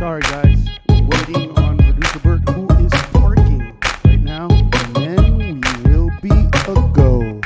Sorry, guys. Waiting on producer Bert, who is parking right now, and then we will be a go.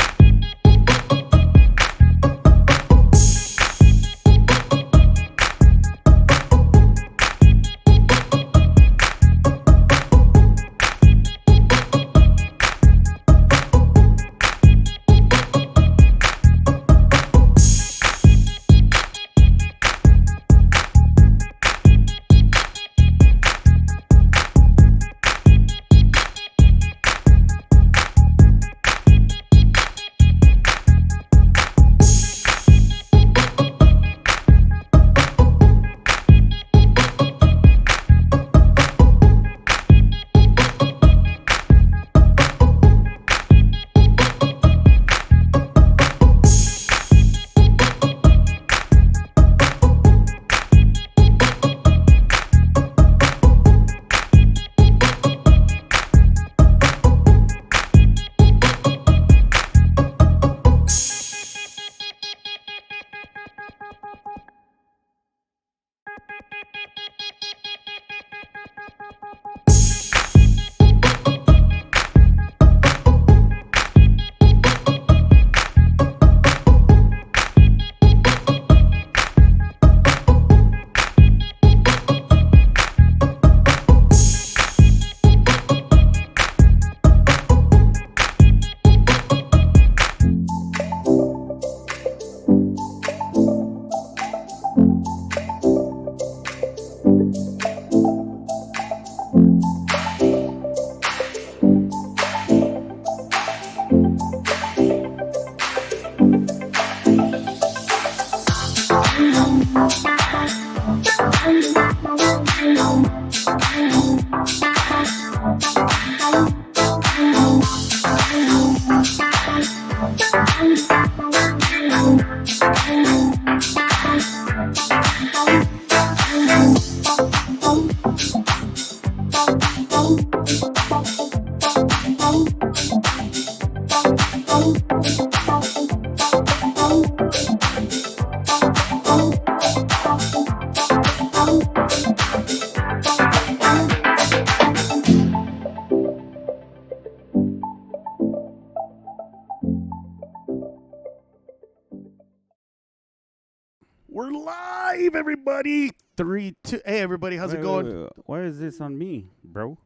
We're live, everybody. 3, 2. Hey, everybody, how's it going? Wait. Why is this on me, bro?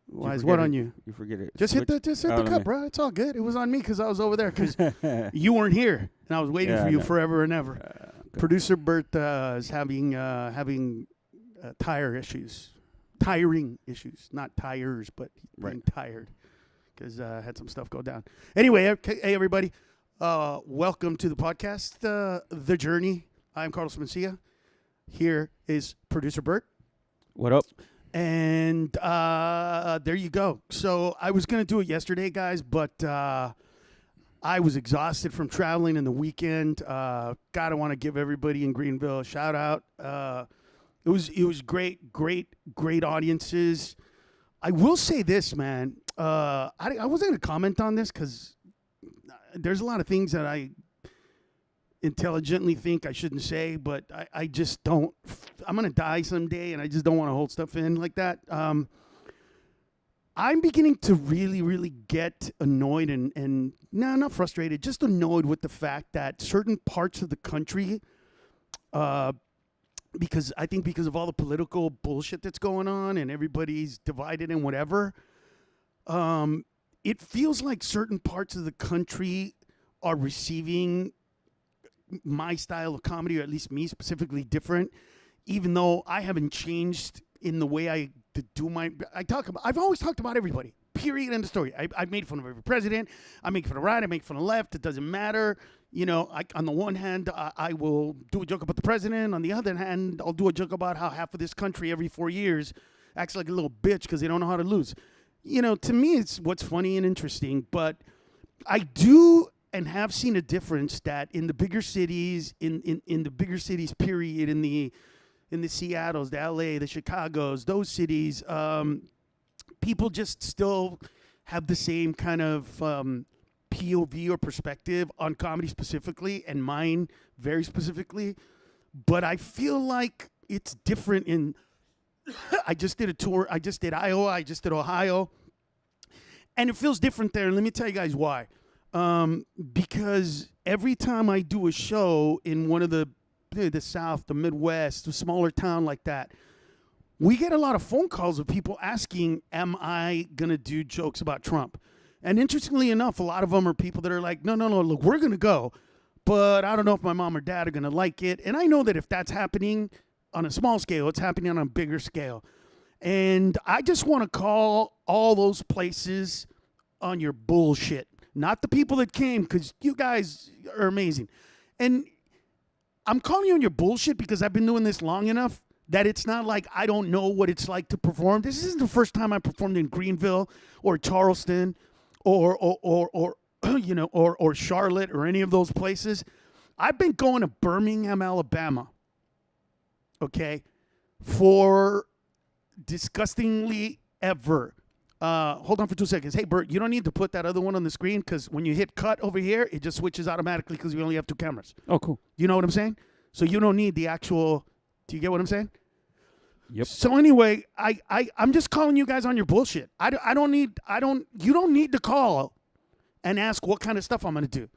Why is what on you? You forget it. Just hit the cup, bro. It's all good. It was on me because I was over there because you weren't here, and I was waiting for you forever and ever. Okay. Producer Bert is having tiring issues, not tires, but being tired because had some stuff go down. Anyway, hey everybody, welcome to the podcast, The Journey. I'm Carlos Mencia. Here is producer Bert. What up? And there you go. So I was going to do it yesterday, guys, but I was exhausted from traveling in the weekend. God, I want to give everybody in Greenville a shout out. It was great audiences. I will say this, man. I wasn't going to comment on this because there's a lot of things that I intelligently think I shouldn't say, but I just don't. I'm going to die someday, and I just don't want to hold stuff in like that. I'm beginning to really get annoyed and no, not frustrated, just annoyed with the fact that certain parts of the country, because of all the political bullshit that's going on and everybody's divided and whatever, it feels like certain parts of the country are receiving my style of comedy, or at least me specifically, different, even though I haven't changed in the way I do my. I've always talked about everybody. Period. End of story. I made fun of every president. I make fun of right. I make fun of left. It doesn't matter. You know, on the one hand, I will do a joke about the president. On the other hand, I'll do a joke about how half of this country every 4 years acts like a little bitch because they don't know how to lose. You know, to me, it's what's funny and interesting. But I do and have seen a difference that in the bigger cities, in the bigger cities, period, in the Seattles, the LA, the Chicagos, those cities, people just still have the same kind of POV or perspective on comedy specifically, and mine very specifically. But I feel like it's different in I just did a tour. I just did Iowa. I just did Ohio. And it feels different there. And let me tell you guys why. Because every time I do a show in one of the South, the Midwest, a smaller town like that, we get a lot of phone calls of people asking, am I going to do jokes about Trump? And interestingly enough, a lot of them are people that are like, no, look, we're going to go, but I don't know if my mom or dad are going to like it. And I know that if that's happening on a small scale, it's happening on a bigger scale. And I just want to call all those places on your bullshit. Not the people that came, because you guys are amazing. And I'm calling you on your bullshit because I've been doing this long enough that it's not like I don't know what it's like to perform. This isn't the first time I performed in Greenville or Charleston or you know, or Charlotte or any of those places. I've been going to Birmingham, Alabama, okay, for disgustingly ever. Hold on for 2 seconds. Hey, Bert, you don't need to put that other one on the screen because when you hit cut over here, it just switches automatically because we only have 2 cameras. Oh, cool. You know what I'm saying? So you don't need the actual. Do you get what I'm saying? Yep. So anyway, I'm just calling you guys on your bullshit. You don't need to call and ask what kind of stuff I'm going to do.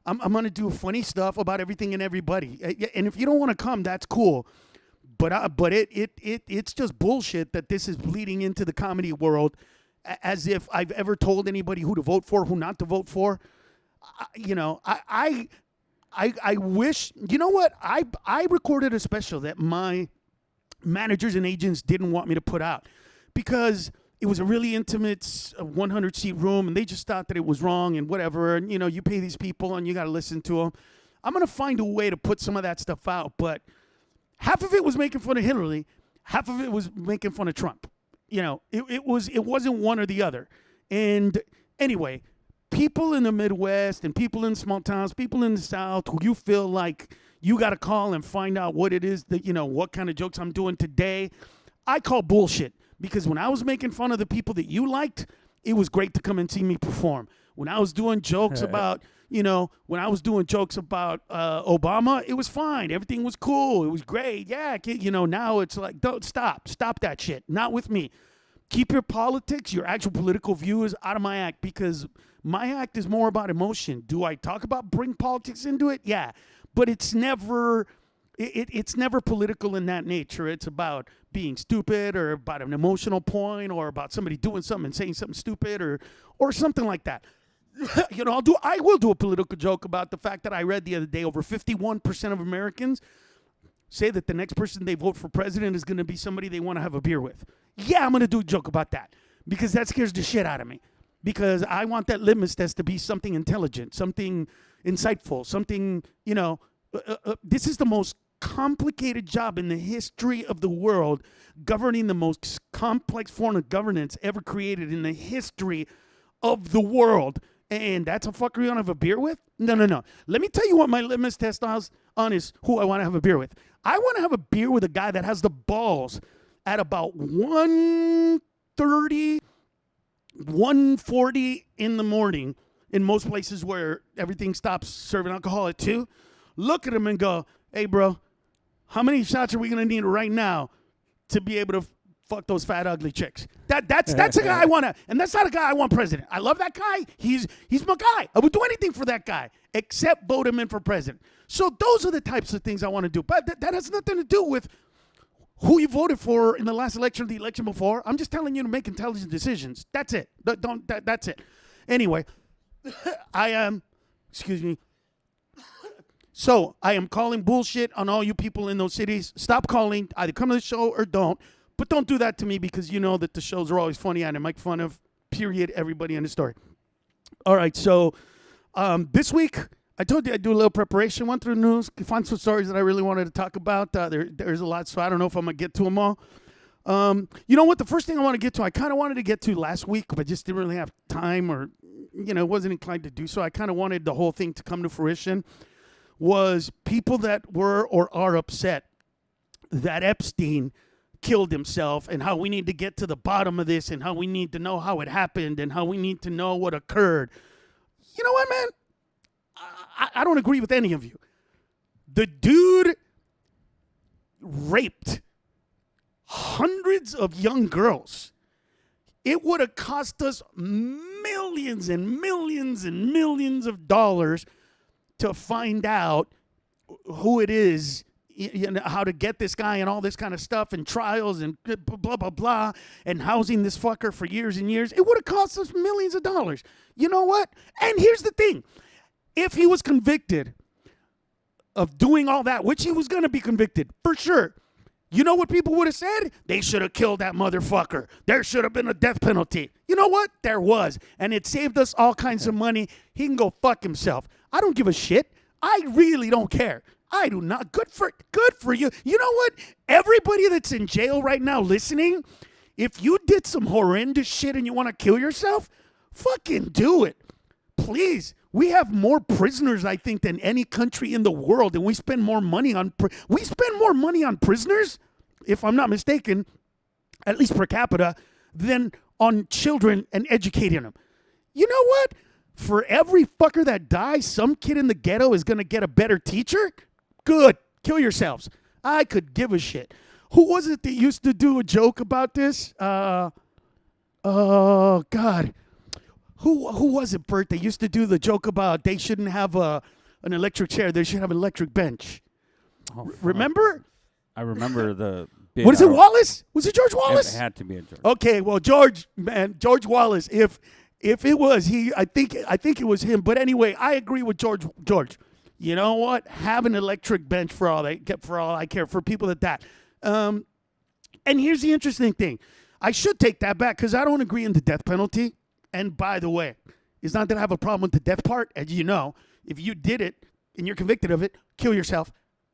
I'm going to do funny stuff about everything and everybody. And if you don't want to come, that's cool. But it's just bullshit that this is bleeding into the comedy world as if I've ever told anybody who to vote for, who not to vote for. I wish, you know what? I recorded a special that my managers and agents didn't want me to put out because it was a really intimate 100-seat room and they just thought that it was wrong and whatever. And, you know, you pay these people and you got to listen to them. I'm going to find a way to put some of that stuff out, but half of it was making fun of Hillary. Half of it was making fun of Trump. You know, it wasn't one or the other. And anyway, people in the Midwest and people in small towns, people in the South, who you feel like you got to call and find out what it is that, you know, what kind of jokes I'm doing today, I call bullshit. Because when I was making fun of the people that you liked, it was great to come and see me perform. When I was doing jokes about, you know, Obama, it was fine. Everything was cool. It was great. Yeah, you know, now it's like, don't stop that shit. Not with me. Keep your politics, your actual political views out of my act because my act is more about emotion. Do I talk about bring politics into it? Yeah, but it's never political in that nature. It's about being stupid or about an emotional point or about somebody doing something and saying something stupid or something like that. You know, I will do a political joke about the fact that I read the other day over 51% of Americans say that the next person they vote for president is going to be somebody they want to have a beer with. Yeah, I'm going to do a joke about that because that scares the shit out of me. Because I want that litmus test to be something intelligent, something insightful, something, you know, this is the most complicated job in the history of the world, governing the most complex form of governance ever created in the history of the world. And that's a fucker you want to have a beer with? No. Let me tell you what my litmus test on is who I want to have a beer with. I want to have a beer with a guy that has the balls at about 1:30, 1:40 in the morning in most places where everything stops serving alcohol at 2. Look at him and go, hey, bro, how many shots are we going to need right now to be able to fuck those fat, ugly chicks? That's a guy I want to, and that's not a guy I want president. I love that guy. He's my guy. I would do anything for that guy except vote him in for president. So those are the types of things I want to do. But that has nothing to do with who you voted for in the last election or the election before. I'm just telling you to make intelligent decisions. That's it. That's it. Anyway, I am, excuse me. So I am calling bullshit on all you people in those cities. Stop calling. Either come to the show or don't. But don't do that to me because you know that the shows are always funny and I make fun of, period, everybody in the story. All right, so this week, I told you I'd do a little preparation, went through the news, found some stories that I really wanted to talk about. There's a lot, so I don't know if I'm going to get to them all. You know what? The first thing I want to get to, I kind of wanted to get to last week, but just didn't really have time or, you know, wasn't inclined to do so. I kind of wanted the whole thing to come to fruition, was people that were or are upset that Epstein killed himself and how we need to get to the bottom of this and how we need to know how it happened and how we need to know what occurred. You know what, man? I don't agree with any of you. The dude raped hundreds of young girls. It would have cost us millions and millions and millions of dollars to find out who it is, how to get this guy and all this kind of stuff and trials and blah, blah, blah, and housing this fucker for years and years. It would have cost us millions of dollars. You know what? And here's the thing. If he was convicted of doing all that, which he was going to be convicted, for sure, you know what people would have said? They should have killed that motherfucker. There should have been a death penalty. You know what? There was. And it saved us all kinds of money. He can go fuck himself. I don't give a shit. I really don't care. I do not. Good for you. You know what? Everybody that's in jail right now listening, if you did some horrendous shit and you want to kill yourself, fucking do it. Please. We have more prisoners, I think, than any country in the world, and we spend more money on prisoners, if I'm not mistaken, at least per capita, than on children and educating them. You know what? For every fucker that dies, some kid in the ghetto is going to get a better teacher? Good. Kill yourselves. I could give a shit. Who was it that used to do a joke about this? Oh, God. Who was it, Bert? They used to do the joke about they shouldn't have an electric chair. They should have an electric bench. Oh, Remember? I remember the. What is it, Wallace? Was it George Wallace? It had to be a George. Okay, well, George Wallace. If it was he, I think it was him. But anyway, I agree with George. You know what? Have an electric bench for all I care, for people that. And here's the interesting thing. I should take that back because I don't agree in the death penalty. And by the way, it's not that I have a problem with the death part. As you know, if you did it and you're convicted of it, kill yourself.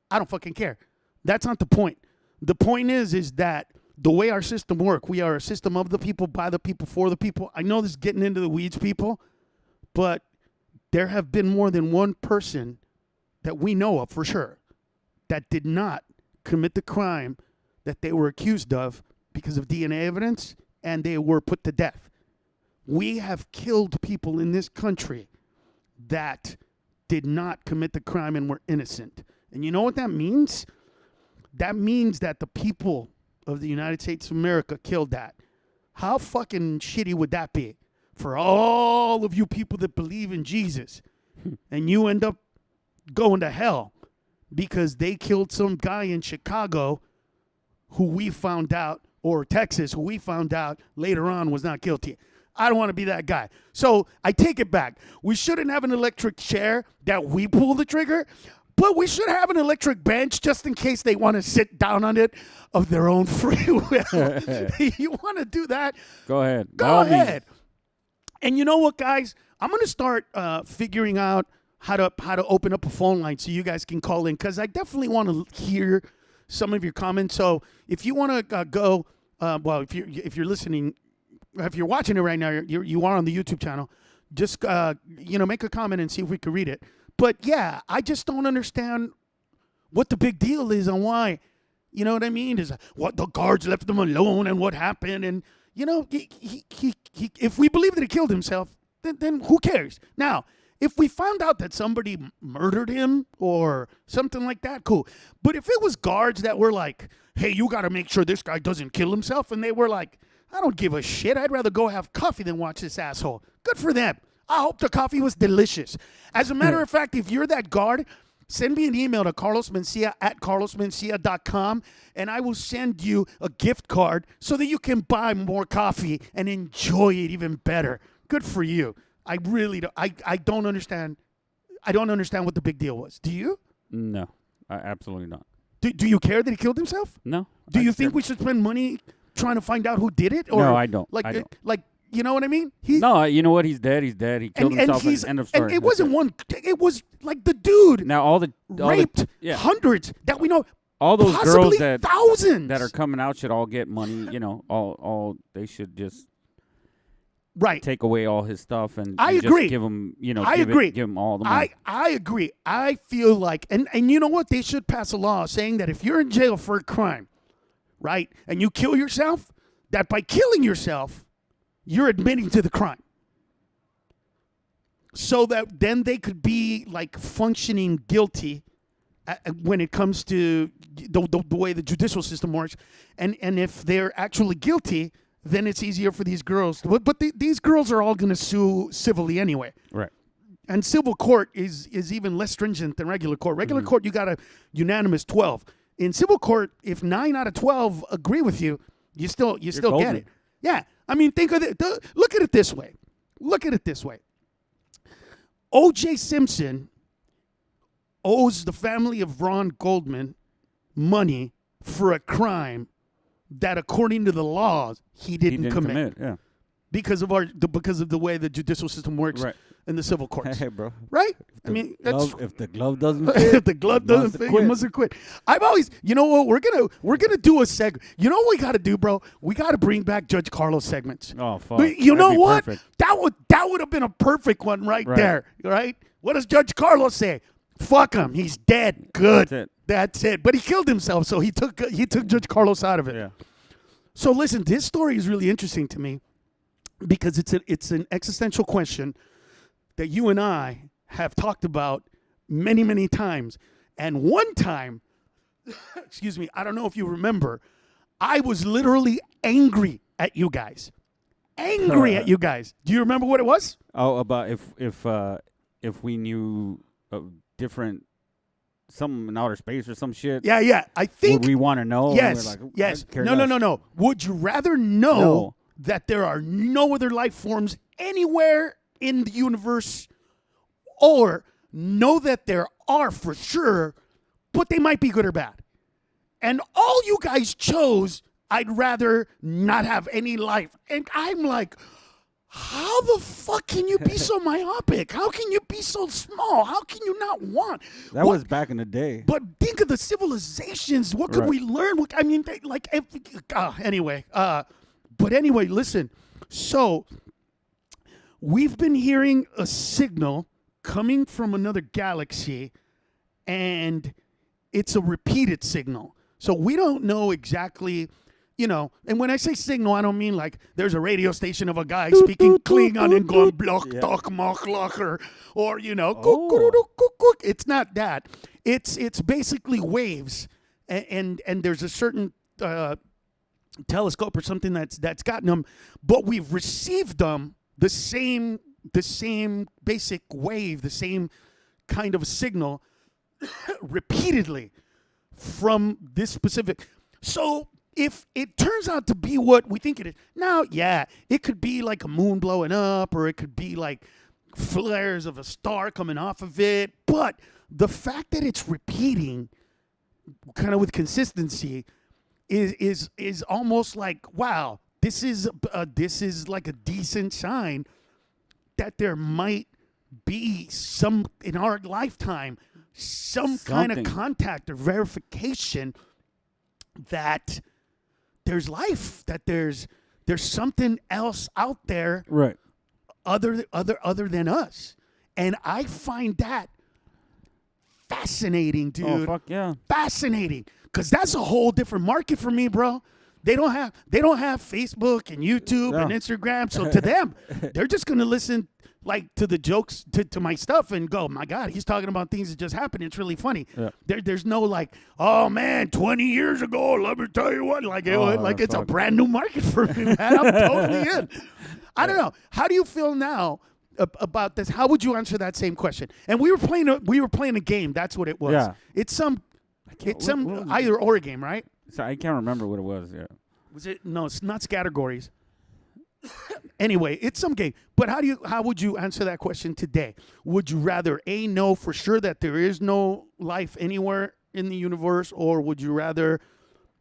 I don't fucking care. That's not the point. The point is that the way our system works, we are a system of the people, by the people, for the people. I know this is getting into the weeds, people, but there have been more than one person that we know of for sure that did not commit the crime that they were accused of because of DNA evidence, and they were put to death. We have killed people in this country that did not commit the crime and were innocent. And you know what that means? That means that the people of the United States of America killed that. How fucking shitty would that be for all of you people that believe in Jesus and you end up going to hell because they killed some guy in Chicago who we found out, or Texas, who we found out later on was not guilty. I don't want to be that guy. So I take it back. We shouldn't have an electric chair that we pull the trigger, but we should have an electric bench just in case they want to sit down on it of their own free will. You want to do that? Go ahead. Go ahead. And you know what, guys? I'm going to start figuring out how to open up a phone line so you guys can call in, because I definitely want to hear some of your comments. So if you want to go, well, if you're listening, if you're watching it right now, you are on the YouTube channel, just make a comment and see if we can read it. But yeah, I just don't understand what the big deal is and why. You know what I mean? Is what the guards left them alone and what happened. And he if we believe that he killed himself, then who cares? Now, if we found out that somebody murdered him or something like that, cool. But if it was guards that were like, hey, you got to make sure this guy doesn't kill himself, and they were like, I don't give a shit. I'd rather go have coffee than watch this asshole. Good for them. I hope the coffee was delicious. As a matter of fact, if you're that guard, send me an email to carlosmencia@carlosmencia.com, and I will send you a gift card so that you can buy more coffee and enjoy it even better. Good for you. I really don't. I don't understand. I don't understand what the big deal was. Do you? No, absolutely not. Do you care that he killed himself? No. Do you think we should spend money trying to find out who did it? Or no, I don't. Like, I don't. Like, you know what I mean? No, you know what? He's dead. He's dead. He killed himself. End of story. And it wasn't one. It was like the dude now all the raped hundreds that we know. All those girls that thousands that are coming out should all get money. All they should just take away all his stuff and I just agree. give him. Give him all the money. money. I agree. I feel like, and you know what? They should pass a law saying that if you're in jail for a crime, right, and you kill yourself, that by killing yourself, you're admitting to the crime. So that then they could be like functioning guilty when it comes to the way the judicial system works, and if they're actually guilty, then it's easier for these girls. But these girls are all going to sue civilly anyway. Right. And civil court is even less stringent than regular court. Regular court, you got a unanimous 12. In civil court, if 9 out of 12 agree with you, you still get it. Yeah. I mean, think of it. Look at it this way. O.J. Simpson owes the family of Ron Goldman money for a crime that, according to the laws, he didn't commit. Yeah. Because of the way the judicial system works in the civil courts. Hey, bro. Right? I mean, if the glove doesn't fit, if the glove doesn't fit, you must have quit. I've always, you know what? We're gonna do a segment. You know what we got to do, bro? We got to bring back Judge Carlos segments. Oh, fuck. You know what? Perfect. That would have been a perfect one right there. Right? What does Judge Carlos say? Fuck him. He's dead. Good. That's it. But he killed himself, so he took Judge Carlos out of it. Yeah. So listen, this story is really interesting to me because it's an existential question that you and I have talked about many, many times. And one time, excuse me, I don't know if you remember, I was literally angry at you guys. Angry at you guys. Do you remember what it was? Oh, about if we knew different, some in outer space or some shit. Yeah. I think would we want to know? Yes. Yes. No. Would you rather know that there are no other life forms anywhere in the universe, or know that there are for sure, but they might be good or bad? And all you guys chose, I'd rather not have any life. And I'm like, how the fuck can you be so myopic? How can you be so small? How can you not want? That was back in the day. But think of the civilizations. What could we learn? I mean, anyway. But anyway, listen. So we've been hearing a signal coming from another galaxy, and it's a repeated signal. So we don't know exactly, and when I say signal, I don't mean like there's a radio station of a guy speaking Klingon and going block, talk, mock, locker, or, it's not that. It's basically waves, and there's a certain telescope or something that's gotten them, but we've received them the same basic wave, the same kind of signal repeatedly from this specific. So if it turns out to be what we think it is, now, it could be like a moon blowing up, or it could be like flares of a star coming off of it. But the fact that it's repeating kind of with consistency is almost like, wow, this is like a decent sign that there might be some in our lifetime, some kind of contact or verification that there's life, that there's something else out there, right? Other than us, and I find that fascinating, dude. Oh, fuck yeah, fascinating, because that's a whole different market for me, bro. They don't have Facebook and YouTube and Instagram, so to them, they're just gonna listen like to the jokes, to my stuff, and go, my God, he's talking about things that just happened. It's really funny. Yeah. There's no like, oh man, 20 years ago, let me tell you what, it's a brand new market for me, man. I'm totally in. I don't know. How do you feel now about this? How would you answer that same question? And we were playing a game. That's what it was. Yeah. It's some either or game, right? So I can't remember what it was. Yeah. Was it? No, it's not categories. Anyway, it's some game. But how would you answer that question today? Would you rather know for sure that there is no life anywhere in the universe, or would you rather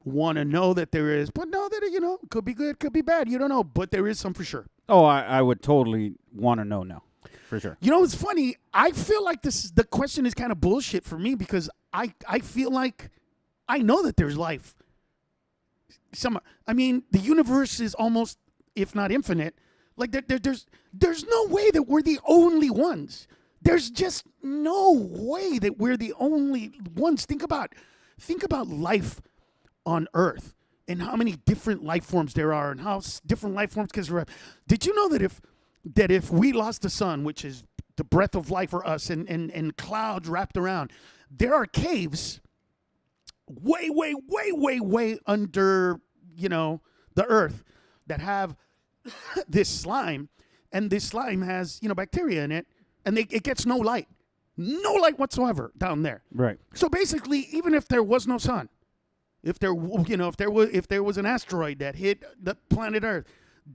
want to know that there is, but know that it could be good, could be bad, you don't know, but there is some for sure? Oh, I would totally want to know now, for sure. It's funny. I feel like the question is kind of bullshit for me, because I feel like I know that there's life. The universe is almost, if not infinite, like there's no way that we're the only ones. There's just no way that we're the only ones. Think about life on Earth and how many different life forms there are, and how different life forms can survive. Did you know that if we lost the sun, which is the breath of life for us, and clouds wrapped around. There are caves way under, the earth that have this slime, and this slime has, bacteria in it, and it gets no light whatsoever down there. Right. So basically, even if there was no sun, if there was an asteroid that hit the planet Earth,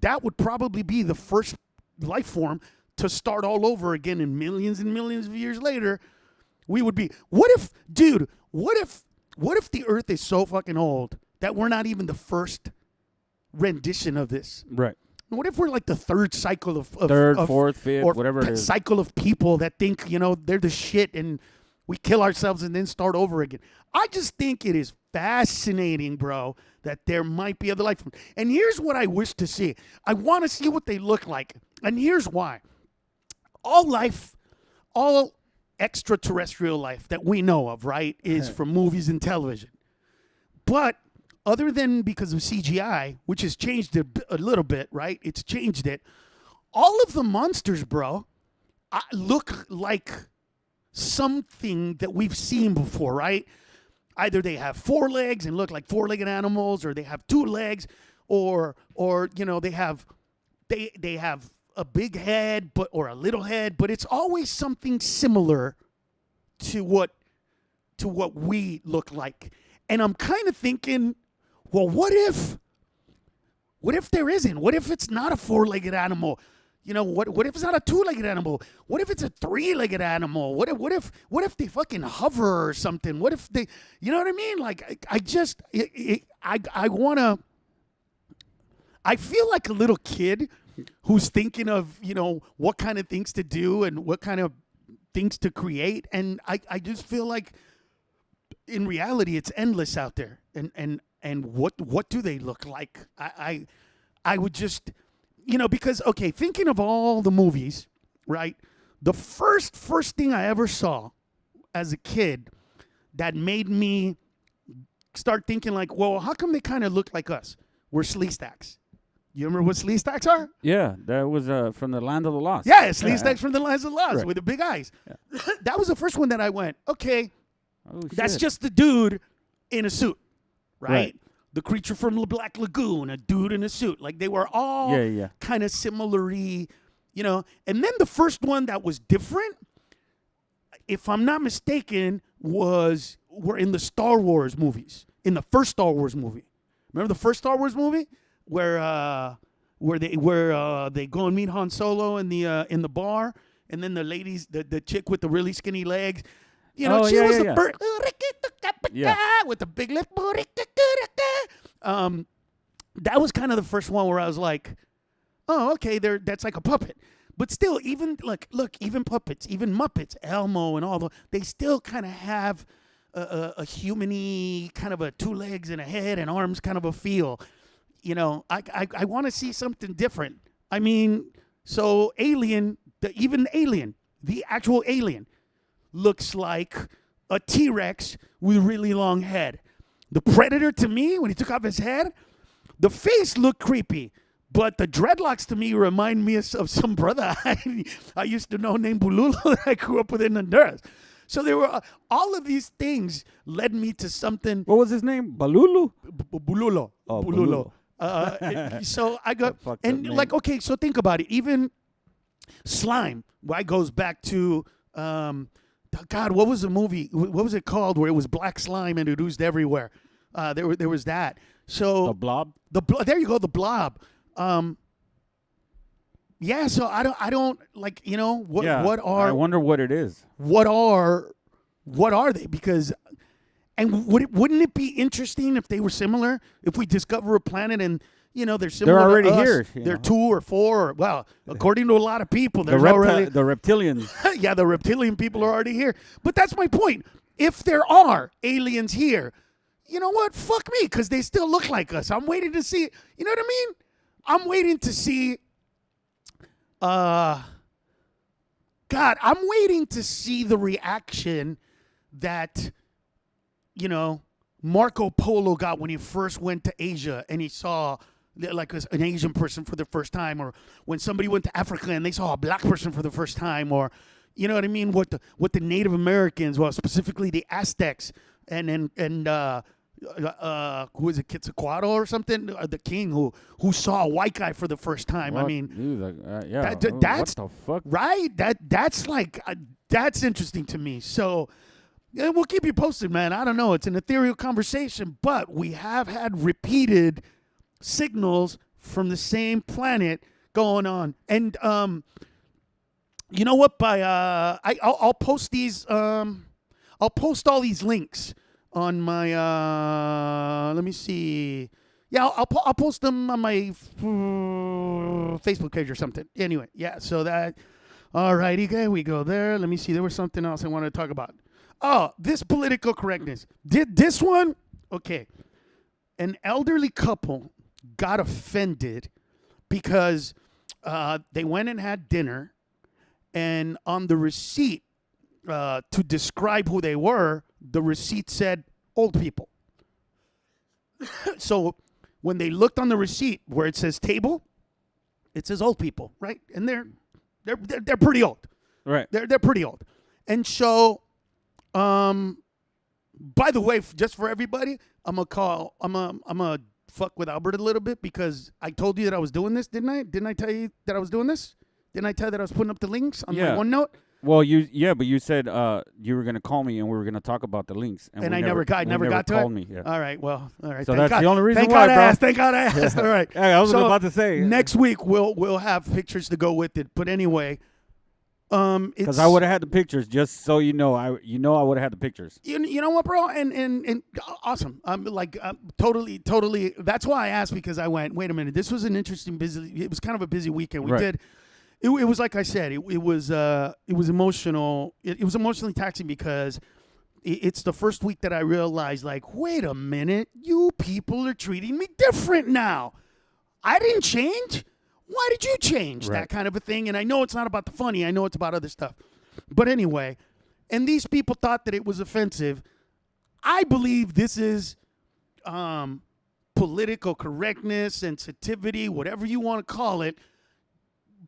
that would probably be the first life form to start all over again, and millions of years later, we would be. What if the Earth is so fucking old that we're not even the first rendition of this? Right. What if we're like the third cycle of fourth, fifth, or whatever it is. cycle of people that think, they're the shit, and we kill ourselves and then start over again? I just think it is fascinating, bro, that there might be other life forms. And here's what I wish to see. I want to see what they look like. And here's why. All life, all extraterrestrial life that we know of, right, is from movies and television. But other than because of CGI, which has changed it a little bit, right? It's changed it. All of the monsters, bro, look like something that we've seen before, right? Either they have 4 legs and look like 4-legged animals, or they have 2 legs, or they have a big head or a little head, but it's always something similar to what we look like. And I'm kind of thinking, well, what if there isn't? What if it's not a 4-legged animal? What if it's not a 2-legged animal? What if it's a 3-legged animal? What if they fucking hover or something? What if they, you know what I mean? Like, I feel like a little kid who's thinking of, what kind of things to do and what kind of things to create. And I just feel like in reality, it's endless out there. And what do they look like? I would just, because, okay, thinking of all the movies, right? The first thing I ever saw as a kid that made me start thinking like, well, how come they kind of look like us? Were Sleestaks. You remember what Sleestaks are? Yeah, that was from the Land of the Lost. Yeah, Sleestaks from the Land of the Lost, right. with the big eyes. Yeah. That was the first one that I went, okay, Oh, that's shit. just the dude in a suit, right? Right. The creature from the Black Lagoon, a dude in a suit. Like, they were all Yeah. kind of similarly, And then the first one that was different, if I'm not mistaken, were in the Star Wars movies. In the first Star Wars movie. Remember the first Star Wars movie where they go and meet Han Solo in the bar, and then the ladies, the chick with the really skinny legs, she was the first with the big lip. That was kind of the first one where I was like, oh, okay, that's like a puppet. But still, even look, even puppets, even Muppets, Elmo and all they still kind of have a human-y, kind of a 2 legs and a head and arms kind of a feel. I want to see something different. I mean, so Alien, the actual Alien, looks like a T-Rex with a really long head. The Predator, to me, when he took off his head, the face looked creepy, but the dreadlocks to me remind me of some brother I used to know named Bululu that I grew up with in Honduras. So there were all of these things led me to something. What was his name? Balulu? Bululo. Oh, Bululo. So I got, and like, okay, so think about it. Even slime, right, goes back to, God, what was the movie? What was it called where it was black slime and it oozed everywhere? There was that. So The Blob? there you go, the Blob. Yeah, so I don't like, what are, I wonder what it is. what are they? Because, and wouldn't it be interesting if they were similar? If we discover a planet and, they're similar They're already to us, here, they're 2 or 4. Well, according to a lot of people, there's The already, reptilians. yeah, the reptilian people are already here. But that's my point. If there are aliens here, you know what? Fuck me, because they still look like us. I'm waiting to see, you know what I mean? I'm waiting to see, I'm waiting to see the reaction that, Marco Polo got when he first went to Asia and he saw like an Asian person for the first time, or when somebody went to Africa and they saw a black person for the first time, or you know what I mean, what the Native Americans, well, specifically the Aztecs, and who is it, Quetzalcoatl or something, the king who saw a white guy for the first time. What? I mean, Dude, like, yeah. that's what the fuck? right. That's like that's interesting to me. So. Yeah, we'll keep you posted, man. I don't know. It's an ethereal conversation, but we have had repeated signals from the same planet going on. And you know what? I'll post these. I'll post all these links on my. Let me see. Yeah, I'll post them on my Facebook page or something. Anyway, yeah. So that. All righty, okay, we go there. Let me see. There was something else I wanted to talk about. Oh, this political correctness. Did this one? Okay. An elderly couple got offended because they went and had dinner, and on the receipt to describe who they were, the receipt said old people. So when they looked on the receipt where it says table, it says old people, right? And they're pretty old. Right. They're pretty old. And so by the way, just for everybody, I'm gonna fuck with Albert a little bit because I told you that I was doing this, didn't I? Didn't I tell you that I was doing this? Didn't I tell you that I was putting up the links on my OneNote? Well, but you said you were gonna call me and we were gonna talk about the links, and I never got to called it. me. Yeah. All right, well, all right. So thank that's God. the only reason thank why, God bro. I asked. Thank God I asked. All right. Yeah, I was So about to say next week we'll have pictures to go with it. But anyway, because I would have had the pictures, just so you know. I would have had the pictures. You know what, bro? And awesome. I'm totally. That's why I asked, because I went, wait a minute. This was an interesting busy. It was kind of a busy weekend. We Right. did. It was like I said. It was emotional. It was emotionally taxing because it's the first week that I realized, like, wait a minute, you people are treating me different now. I didn't change. Why did you change? Right. That kind of a thing. And I know it's not about the funny. I know it's about other stuff. But anyway, and these people thought that it was offensive. I believe this is political correctness, sensitivity, whatever you want to call it,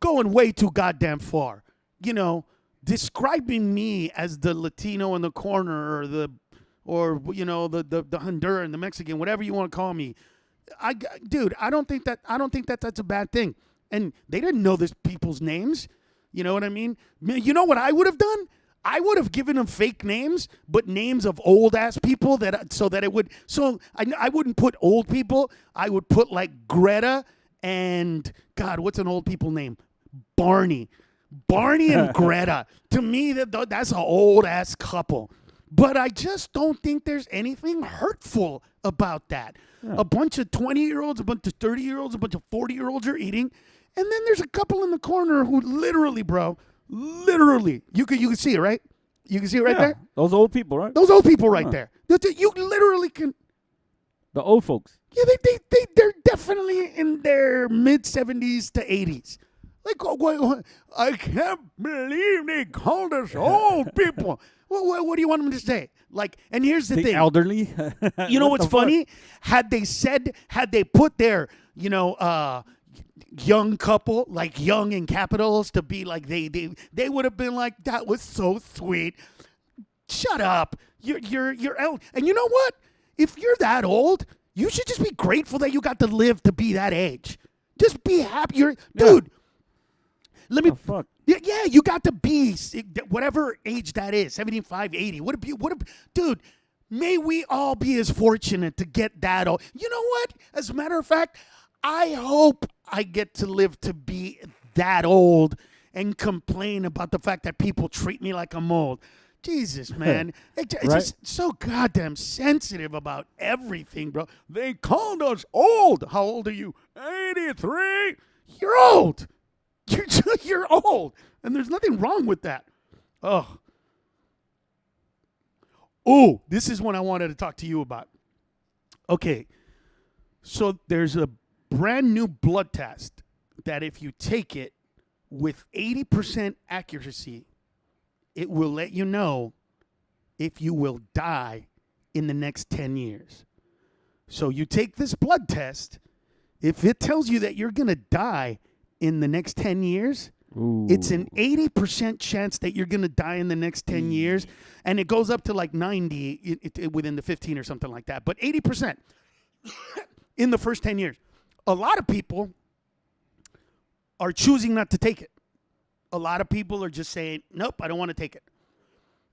going way too goddamn far. You know, describing me as the Latino in the corner, or you know, the Honduran, the Mexican, whatever you want to call me. Dude, I don't think that that's a bad thing. And they didn't know these people's names. You know what I mean? You know what I would have done? I would have given them fake names, but names of old ass people I wouldn't put old people. I would put like Greta and God, what's an old people name? Barney and Greta. To me, that's an old ass couple. But I just don't think there's anything hurtful about that. Yeah. A bunch of 20-year-olds, a bunch of 30-year-olds, a bunch of 40-year-olds are eating. And then there's a couple in the corner who literally, you can see it, right? You can see it right there? Those old people, right? Those old people right there. You literally can. The old folks. Yeah, they're definitely in their mid-70s to 80s. Like, I can't believe they called us old people. What do you want them to say? Like, and here's the thing. Elderly. You know what's funny? Had they put their, young couple, like young in capitals, to be like they would have been like, that was so sweet. Shut up. You're old. And you know what? If you're that old, you should just be grateful that you got to live to be that age. Just be happy. Dude. Let me. Fuck. Yeah, you got to be whatever age that is, 75, 80. Dude, may we all be as fortunate to get that old. You know what? As a matter of fact, I hope I get to live to be that old and complain about the fact that people treat me like I'm old. Jesus, man. It's right? just so goddamn sensitive about everything, bro. They called us old. How old are you? 83? You're old. You're old, and there's nothing wrong with that. Oh, this is what I wanted to talk to you about. Okay, so there's a brand new blood test that if you take it with 80% accuracy, it will let you know if you will die in the next 10 years. So you take this blood test, If it tells you that you're going to die in the next 10 years, Ooh. it's an 80% chance that you're going to die in the next 10 years. And it goes up to like 90 within the 15 or something like that. But 80% in the first 10 years. A lot of people are choosing not to take it. A lot of people are just saying, nope, I don't want to take it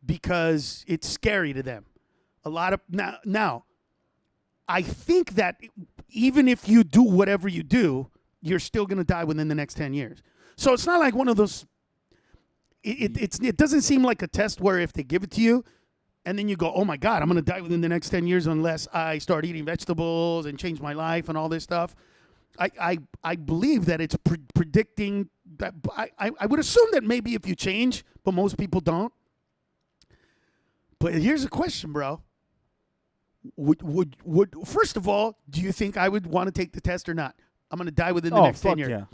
because it's scary to them. A lot of now, I think that even if you do whatever you do, you're still going to die within the next 10 years. So it's not like one of those, it doesn't seem like a test where if they give it to you and then you go, oh my God, I'm going to die within the next 10 years unless I start eating vegetables and change my life and all this stuff. I believe that it's predicting that. I would assume that maybe if you change, but most people don't. But here's a question, bro. Would first of all, do you think I would want to take the test or not? I'm going to die within the next 10 years. Yeah.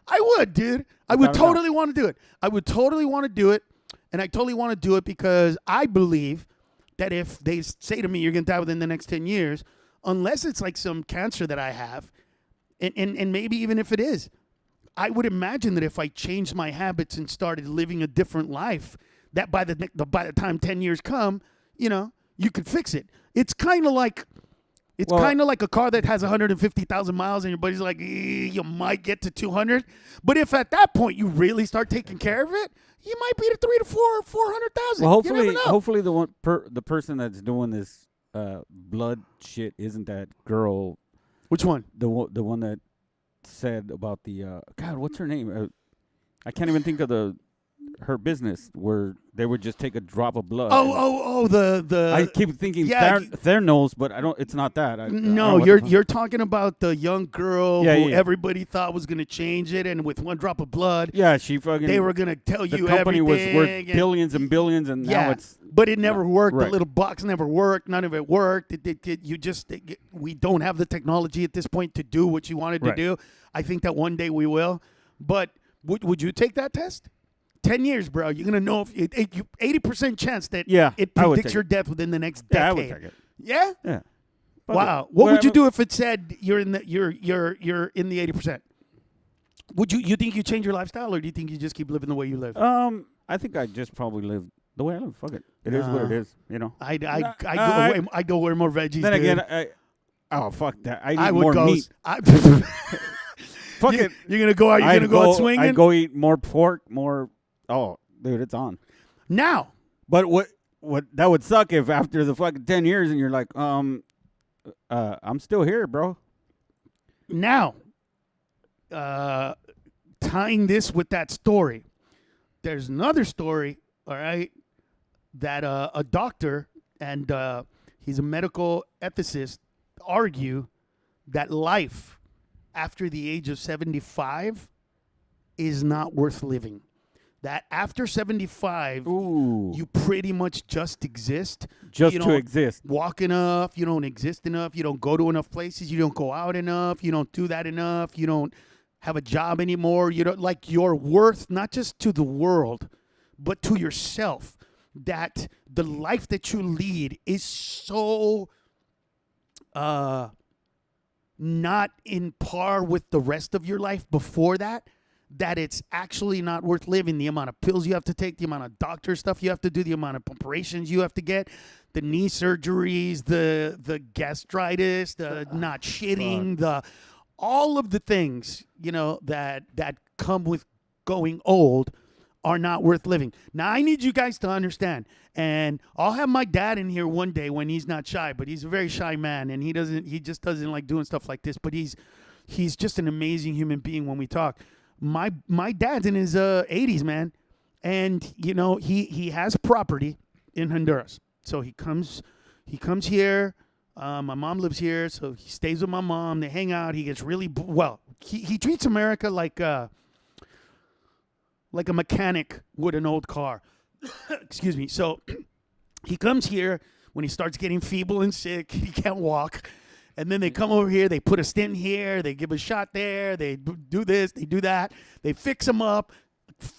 I would, dude. I would totally want to do it. I would totally want to do it. And I totally want to do it because I believe that if they say to me, you're going to die within the next 10 years, unless it's like some cancer that I have, and maybe even if it is, I would imagine that if I changed my habits and started living a different life, that by the time 10 years come, you could fix it. It's kind of like a car that has 150,000 miles and your buddy's like, you might get to 200. But if at that point you really start taking care of it, you might be to 300 to 400,000. Well, hopefully the person that's doing this blood shit isn't that girl. Which one? The one that said about the God, what's her name? I can't even think of her business where they would just take a drop of blood. The I keep thinking Theranos, but I don't. It's not that. You're talking about the young girl who everybody thought was gonna change it, and with one drop of blood, she fucking. They were gonna tell you the company everything. was worth billions and billions, and now it's. But it never worked. Right. The little box never worked. None of it worked. We don't have the technology at this point to do what you wanted to do. I think that one day we will. But would you take that test? 10 years, bro. You're going to know if 80% chance that it predicts your death within the next decade. Yeah, I would take it. Yeah? Yeah. Wow. What would you do if it said you're in the 80%? Would you think you change your lifestyle, or do you think you just keep living the way you live? I think I just probably live the way I live. Fuck it. It is what it is, I go where more veggies. Then again, fuck that. I eat would more go meat. Fuck it. You're gonna go out. You're gonna go out swinging. I go eat more pork, more. Oh, dude, it's on. Now. But what that would suck if after the fucking 10 years and you're like, I'm still here, bro. Now, tying this with that story, there's another story, all right, that a doctor and he's a medical ethicist argue that life after the age of 75 is not worth living. That after 75, you pretty much just exist. Just to exist. Walk enough. You don't exist enough. You don't go to enough places. You don't go out enough. You don't do that enough. You don't have a job anymore. You don't like your worth, not just to the world, but to yourself. That the life that you lead is so not in par with the rest of your life before that it's actually not worth living. The amount of pills you have to take, the amount of doctor stuff you have to do, the amount of operations you have to get, the knee surgeries, the gastritis, the not shitting, all of the things, that come with going old are not worth living. Now, I need you guys to understand, and I'll have my dad in here one day when he's not shy, but he's a very shy man, and he just doesn't like doing stuff like this, but he's just an amazing human being when we talk. My dad's in his 80s, man, and he has property in Honduras. So he comes here. My mom lives here, so he stays with my mom. They hang out. He gets really he treats America like a mechanic would an old car. Excuse me. So he comes here when he starts getting feeble and sick. He can't walk. And then they come over here, they put a stent here, they give a shot there, they do this, they do that. They fix him up.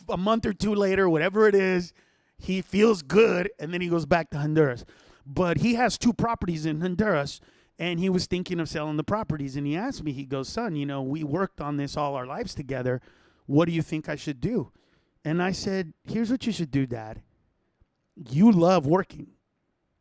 A month or two later, whatever it is, he feels good, and then he goes back to Honduras. But he has 2 properties in Honduras, And he was thinking of selling the properties. And he asked me, he goes, son, you know, we worked on this all our lives together. What do you think I should do? And I said, here's what you should do, Dad. You love working.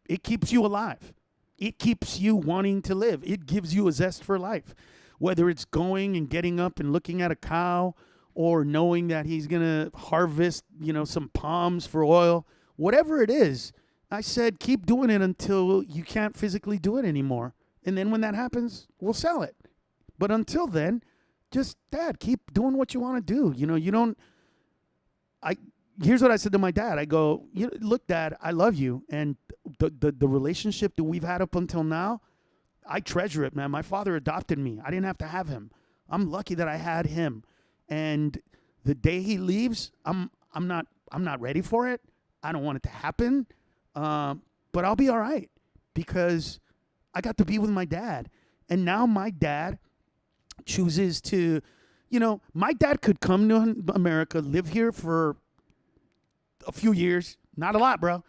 It keeps you alive. It keeps you wanting to live. It gives you a zest for life. Whether it's going and getting up and looking at a cow or knowing that he's going to harvest, you know, some palms for oil, whatever it is, I said, keep doing it until you can't physically do it anymore. And then when that happens, we'll sell it. But until then, just, Dad, keep doing what you want to do. You know, you don't, here's what I said to my dad. I go, look, Dad, I love you. And the relationship that we've had up until now, I treasure it, man. My father adopted me. I didn't have to have him. I'm lucky that I had him. And the day he leaves, I'm not ready for it. I don't want it to happen. But I'll be all right because I got to be with my dad. And now my dad chooses to, you know, my dad could come to America, live here for a few years. Not a lot, bro.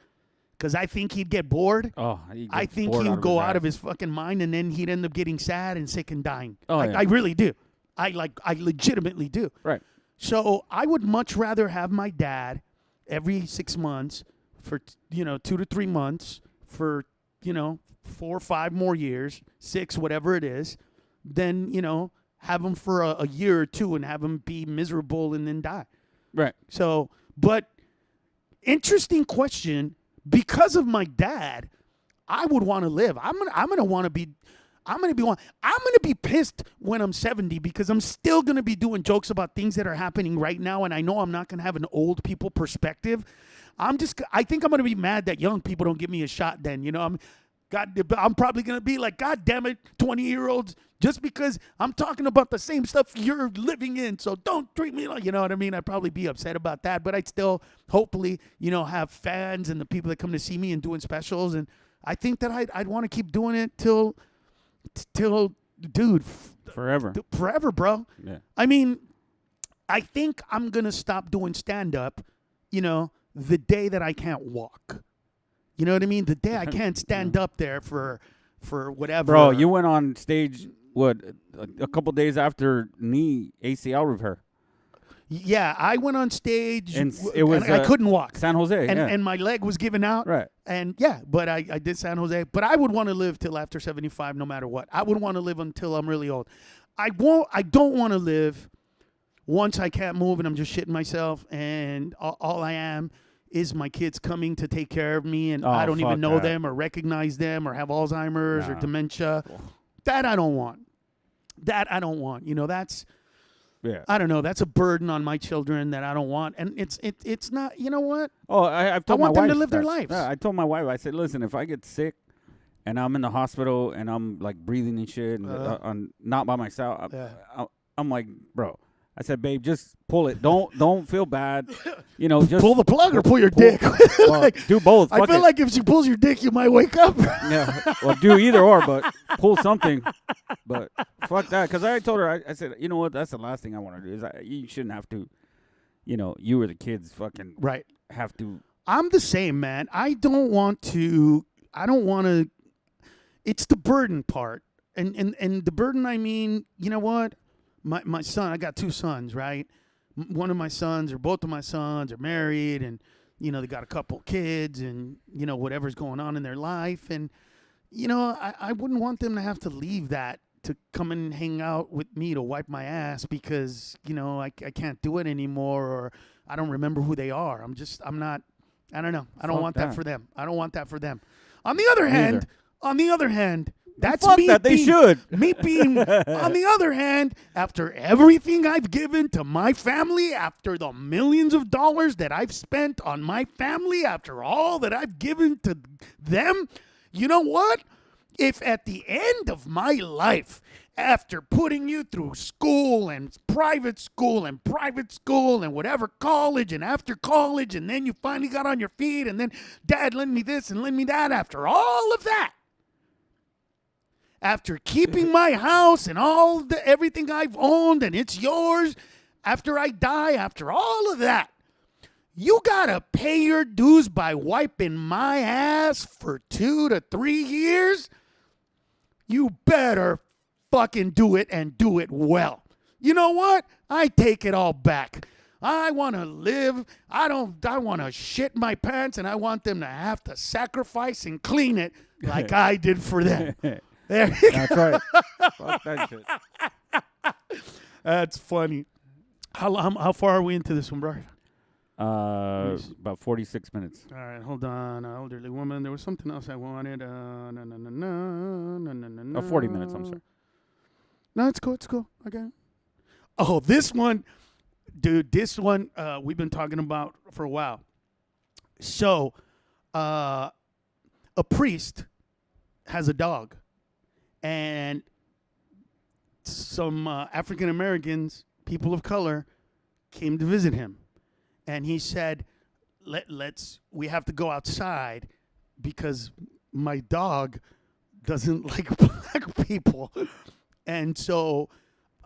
Because I think he'd get bored. Oh, I think he would go out of his fucking mind, and then he'd end up getting sad and sick and dying. Oh, yeah. I really do. I legitimately do. Right. So I would much rather have my dad every 6 months for, 2 to 3 months for, 4 or 5 more years, 6, whatever it is, than, have him for a year or two and have him be miserable and then die. Right. So, but interesting question. Because of my dad, I would want to live. I'm gonna be pissed when I'm 70 because I'm still gonna be doing jokes about things that are happening right now, and I know I'm not gonna have an old people perspective. I think I'm gonna be mad that young people don't give me a shot. Then I'm probably gonna be like, God damn it, 20-year-olds, just because I'm talking about the same stuff you're living in, so don't treat me like, you know what I mean? I'd probably be upset about that, but I'd still hopefully, have fans and the people that come to see me and doing specials, and I think that I'd want to keep doing it till, dude, forever, bro. Yeah. I mean, I think I'm gonna stop doing stand-up, the day that I can't walk. You know what I mean? The day I can't stand up there for whatever. Bro, you went on stage, a couple days after knee ACL repair. Yeah, I went on stage And it was, I couldn't walk. San Jose, and my leg was giving out. Right. And yeah, but I did San Jose. But I would want to live till after 75 no matter what. I would want to live until I'm really old. I don't want to live once I can't move and I'm just shitting myself and all I am is my kids coming to take care of me and I don't even know them or recognize them or have Alzheimer's or dementia. That I don't want. That's, I don't know. That's a burden on my children that I don't want. And it's not, you know what? Oh, I've told I want my them to wife live their that. lives. Yeah, I told my wife, I said, listen, if I get sick and I'm in the hospital and I'm like breathing and shit and I'm not by myself, I'm like, bro. I said, babe, just pull it. Don't feel bad. Just pull the plug or pull your dick. Do both. I feel like if she pulls your dick, you might wake up. Yeah. Well, do either or, but pull something. But fuck that. Because I told her, I said, you know what? That's the last thing I want to do. Is you shouldn't have to, you or the kids fucking have to. I'm the same, man. I don't want to. It's the burden part. And the burden, I mean, you know what? My son, I got 2 sons, right? One of my sons or both of my sons are married and, they got a couple kids and, whatever's going on in their life. And, I wouldn't want them to have to leave that to come and hang out with me to wipe my ass because, I can't do it anymore or I don't remember who they are. I don't know. I don't want that for them. I don't want that for them. On the other hand, that's fuck me. That they should. Me being, on the other hand, after everything I've given to my family, after the millions of dollars that I've spent on my family, after all that I've given to them, you know what? If at the end of my life, after putting you through school and private school and whatever college and after college, and then you finally got on your feet, and then Dad lend me this and lend me that, after all of that, after keeping my house and everything I've owned and it's yours, after I die, after all of that, you gotta pay your dues by wiping my ass for 2 to 3 years? you better fucking do it and do it well. You know what? I take it all back. I want to live. I want to shit my pants, and I want them to have to sacrifice and clean it like I did for them. There you go. That's right. Fuck that shit. That's funny. How far are we into this one, bro? About 46 minutes. All right, hold on. Elderly woman. There was something else I wanted. No. 40 minutes, I'm sorry. No, it's cool. It's cool. Okay. Oh, this one, dude. This one we've been talking about for a while. So, a priest has a dog, and some African Americans, people of color, came to visit him. And he said, we have to go outside because my dog doesn't like black people. And so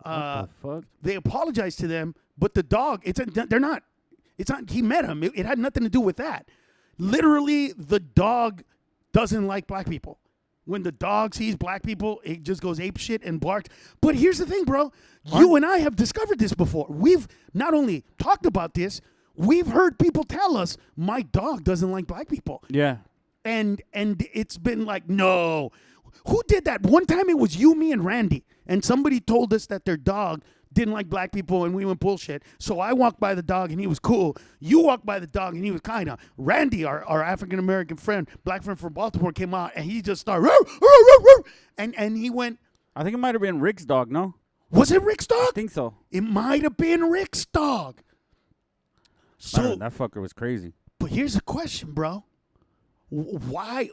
What the fuck? they apologized to them, but the dog, they're not, it's not, he met him. It had nothing to do with that. Literally, the dog doesn't like black people. When the dog sees black people, it just goes ape shit and barks. But here's the thing, bro. You and I have discovered this before. We've not only talked about this, we've heard people tell us, my dog doesn't like black people. Yeah. And it's been like, no. Who did that? One time it was you, me, and Randy. And somebody told us that their dog didn't like black people, and we went bullshit. So I walked by the dog, and he was cool. You walked by the dog, and he was kind of. Randy, our African-American friend, black friend from Baltimore, came out, and he just started, and he went. I think it might have been Rick's dog, no? Was it Rick's dog? I think so. It might have been Rick's dog. So Man, that fucker was crazy. But here's the question, bro. Why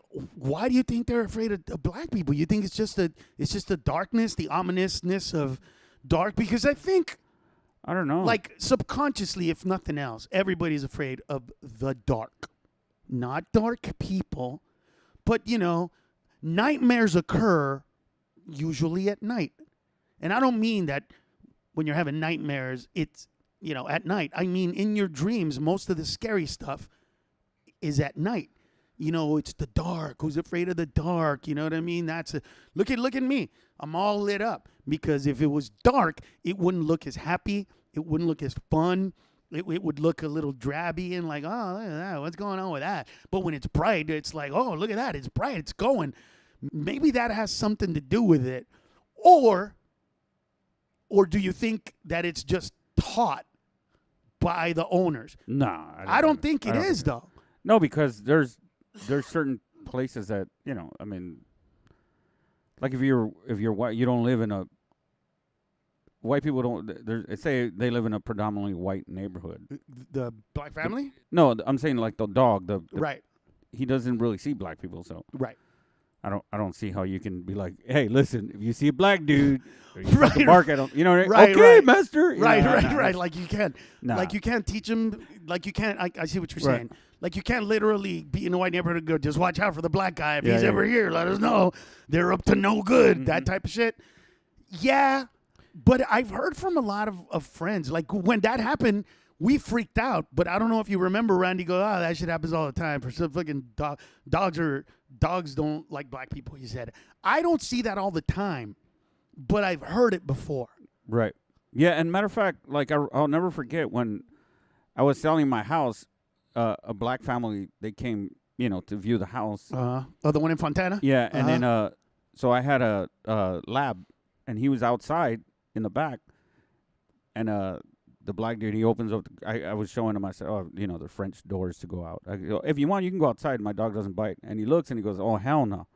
do you think they're afraid of black people? You think it's just the darkness, the ominousness of dark? Because I think, I don't know. like, subconsciously, if nothing else, everybody's afraid of the dark. Not dark people, but, nightmares occur usually at night. And I don't mean that when you're having nightmares, it's, at night. I mean, in your dreams, most of the scary stuff is at night. It's the dark. Who's afraid of the dark? You know what I mean? Look at me. I'm all lit up because if it was dark, it wouldn't look as happy. It wouldn't look as fun. It would look a little drabby and like, oh, look at that. What's going on with that? But when it's bright, it's like, oh, look at that. It's bright. It's going. Maybe that has something to do with it. Or do you think that it's just taught by the owners? Nah. I don't think it is, though. No, because there's certain places that, I mean, like if you're white, you don't live in a, white people don't, say they live in a predominantly white neighborhood. The black family? No, I'm saying like the dog, Right. He doesn't really see black people, so. Right. I don't see how you can be like, hey, listen, if you see a black dude, you Right. fucking bark at him. You know what I mean? Right, Okay, right. master. Right. Like you can't. Nah. Like you can't teach them. Like you can't. I see what you're Right. saying. Like you can't literally be in a white neighborhood and go, just watch out for the black guy. If Yeah, he's yeah. ever here, let us know. They're up to no good. That type of shit. Yeah. But I've heard from a lot of friends, like when that happened, we freaked out. But I don't know if you remember, Randy goes, oh, that shit happens all the time. For some fucking dogs don't like black people, he said. I don't see that all the time, but I've heard it before. Right. Yeah, and matter of fact, like I'll never forget when I was selling my house, a black family, they came, to view the house. Oh, the one in Fontana? Yeah, and then so I had a lab, and he was outside in the back, and the black dude, he opens up. I was showing him. I said, "Oh, the French doors to go out. I go, if you want, you can go outside. My dog doesn't bite." And he looks and he goes, "Oh hell no."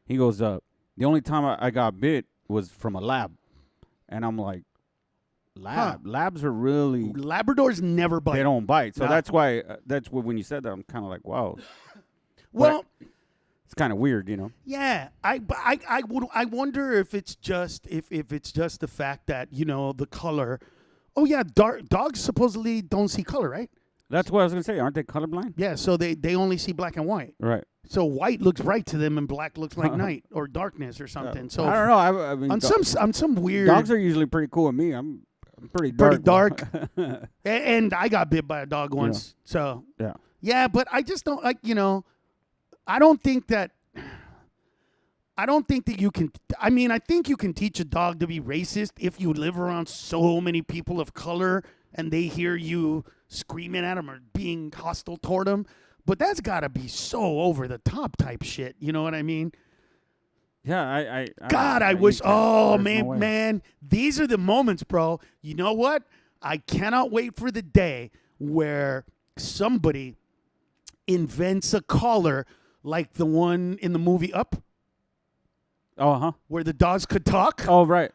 He goes, "The only time I got bit was from a lab," and I'm like, Labs are really Labradors never bite. They don't bite, so No. that's why. That's what when you said that, I'm kind of like, wow. Well, it's kind of weird, yeah. I wonder if it's just if it's just the fact that the color. Oh yeah, dogs supposedly don't see color, right? That's what I was gonna say. Aren't they colorblind? Yeah, so they only see black and white. Right. So white looks bright to them, and black looks like night or darkness or something. So I don't know. I mean, on some weird dogs are usually pretty cool with me. I'm pretty dark. and I got bit by a dog once. So yeah, but I just don't like I don't think that you can. I mean, I think you can teach a dog to be racist if you live around so many people of color and they hear you screaming at them or being hostile toward them. But that's got to be so over the top type shit. You know what I mean? Yeah, I God, I you wish. can't- Oh, there's no way. man. These are the moments, bro. You know what? I cannot wait for the day where somebody invents a collar like the one in the movie Up, Oh, huh. where the dogs could talk, Oh, right.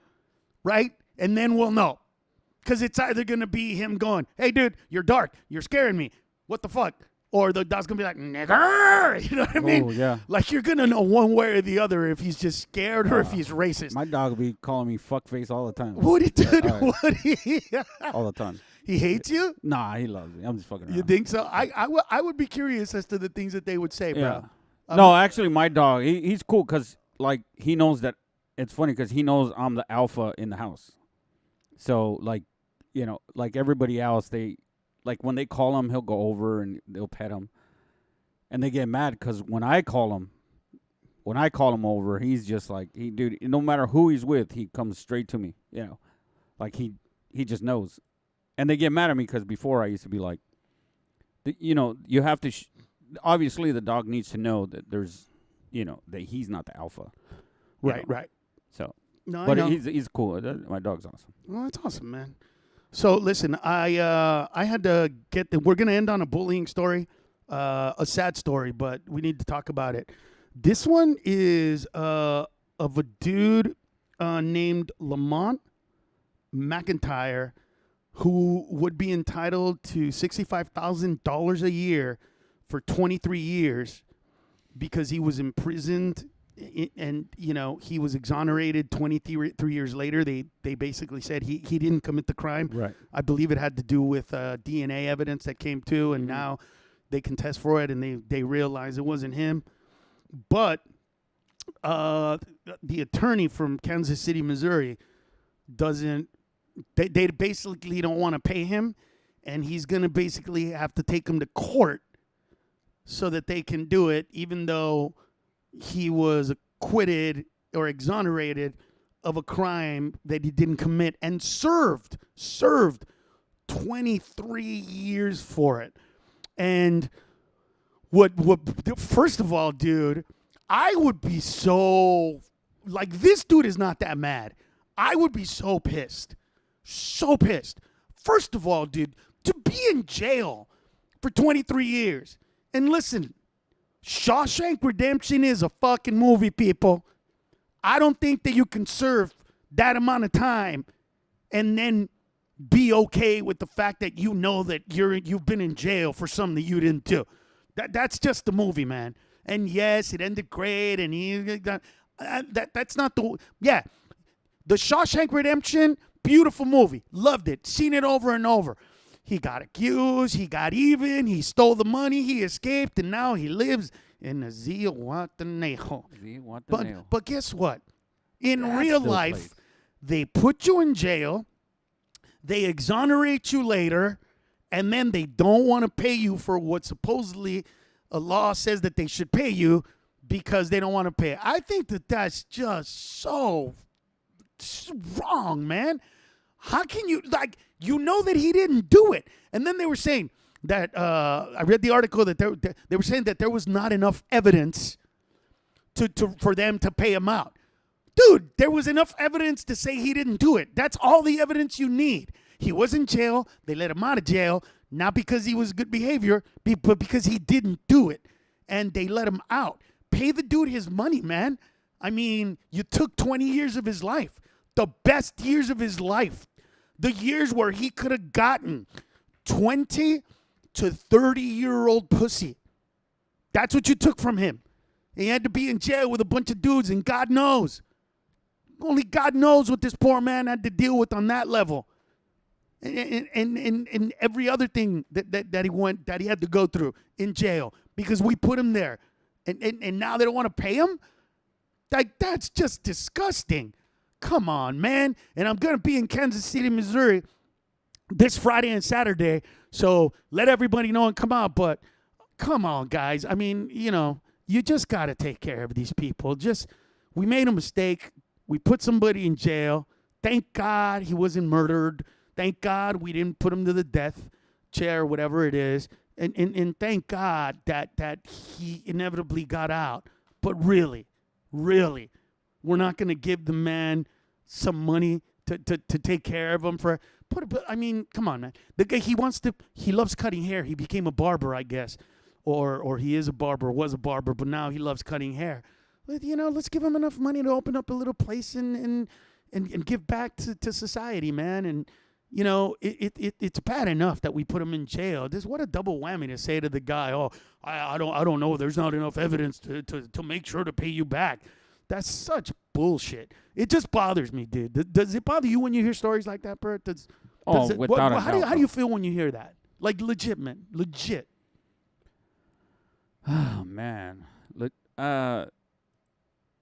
right? And then we'll know. Because it's either going to be him going, hey, dude, you're dark. You're scaring me. What the fuck? Or the dog's going to be like, nigger. You know what I mean? Oh, yeah. Like, you're going to know one way or the other if he's just scared or if he's racist. My dog be calling me fuckface all the time. What he did? All right. What he? All the time. He hates you? Nah, he loves me. I'm just fucking around. You think so? I would be curious as to the things that they would say, Yeah. bro. No, actually, my dog, he's cool because, like, he knows that it's funny because he knows I'm the alpha in the house. So, like, you know, like everybody else, like, when they call him, he'll go over and they'll pet him. And they get mad because when I call him over, he's just like, dude, no matter who he's with, he comes straight to me, you know. Like, he just knows. And they get mad at me because before I used to be like, you know, you have to, obviously the dog needs to know that there's, you know, that he's not the alpha. you Right, know. right. So, No, I but know. he's cool. My dog's awesome. Well, that's awesome, man. So listen, I had to get we're gonna end on a bullying story, a sad story, but we need to talk about it. This one is of a dude named Lamont McIntyre, who would be entitled to $65,000 a year for 23 years because he was imprisoned and, you know, he was exonerated 23 years later. They basically said he didn't commit the crime. Right. I believe it had to do with DNA evidence that came to, and now they can test for it, and they realize it wasn't him. But the attorney from Kansas City, Missouri, doesn't. They basically don't want to pay him, and he's gonna basically have to take him to court so that they can do it, even though he was acquitted or exonerated of a crime that he didn't commit and served 23 years for it. And what first of all, dude, I would be so, like, this dude is not that mad. I would be so pissed. So pissed. First of all, dude, to be in jail for 23 years. And listen, Shawshank Redemption is a fucking movie, people. I don't think that you can serve that amount of time and then be okay with the fact that you know that you've been in jail for something that you didn't do. That's just the movie, man. And yes, it ended great, and that's not the The Shawshank Redemption, beautiful movie, loved it, seen it over and over. He got accused, he got even, he stole the money, he escaped, and now he lives in the Zihuatanejo. But guess what? In That's real the life, place. they put you in jail, they exonerate you later, and then they don't want to pay you for what supposedly a law says that they should pay you because they don't want to pay. I think that that's just so wrong, man. How can you, like, you know that he didn't do it? And then they were saying that, I read the article that they were saying that there was not enough evidence for them to pay him out. Dude, there was enough evidence to say he didn't do it. That's all the evidence you need. He was in jail. They let him out of jail, not because he was good behavior, but because he didn't do it. And they let him out. Pay the dude his money, man. I mean, you took 20 years of his life, the best years of his life, the years where he could have gotten 20 to 30-year-old pussy. That's what you took from him. He had to be in jail with a bunch of dudes, and God knows. Only God knows what this poor man had to deal with on that level. And every other thing that he had to go through in jail because we put him there. And now they don't want to pay him? Like, that's just disgusting. Come on, man. And I'm going to be in Kansas City, Missouri this Friday and Saturday. So let everybody know and come out. But come on, guys. I mean, you know, you just got to take care of these people. We made a mistake. We put somebody in jail. Thank God he wasn't murdered. Thank God we didn't put him to the death chair, whatever it is. And thank God that he inevitably got out. But really, we're not going to give the man some money to take care of him for. But I mean, come on, man. The guy, he loves cutting hair. He became a barber, I guess, or he is a barber, was a barber, but now he loves cutting hair. Let's give him enough money to open up a little place and give back to society, man. And it's bad enough that we put him in jail. What a double whammy to say to the guy, "Oh, I don't know. There's not enough evidence to make sure to pay you back." That's such bullshit. It just bothers me, dude. Does it bother you when you hear stories like that, Bert? Without a doubt. How do you feel when you hear that? Like legit, man, legit. Oh man, look,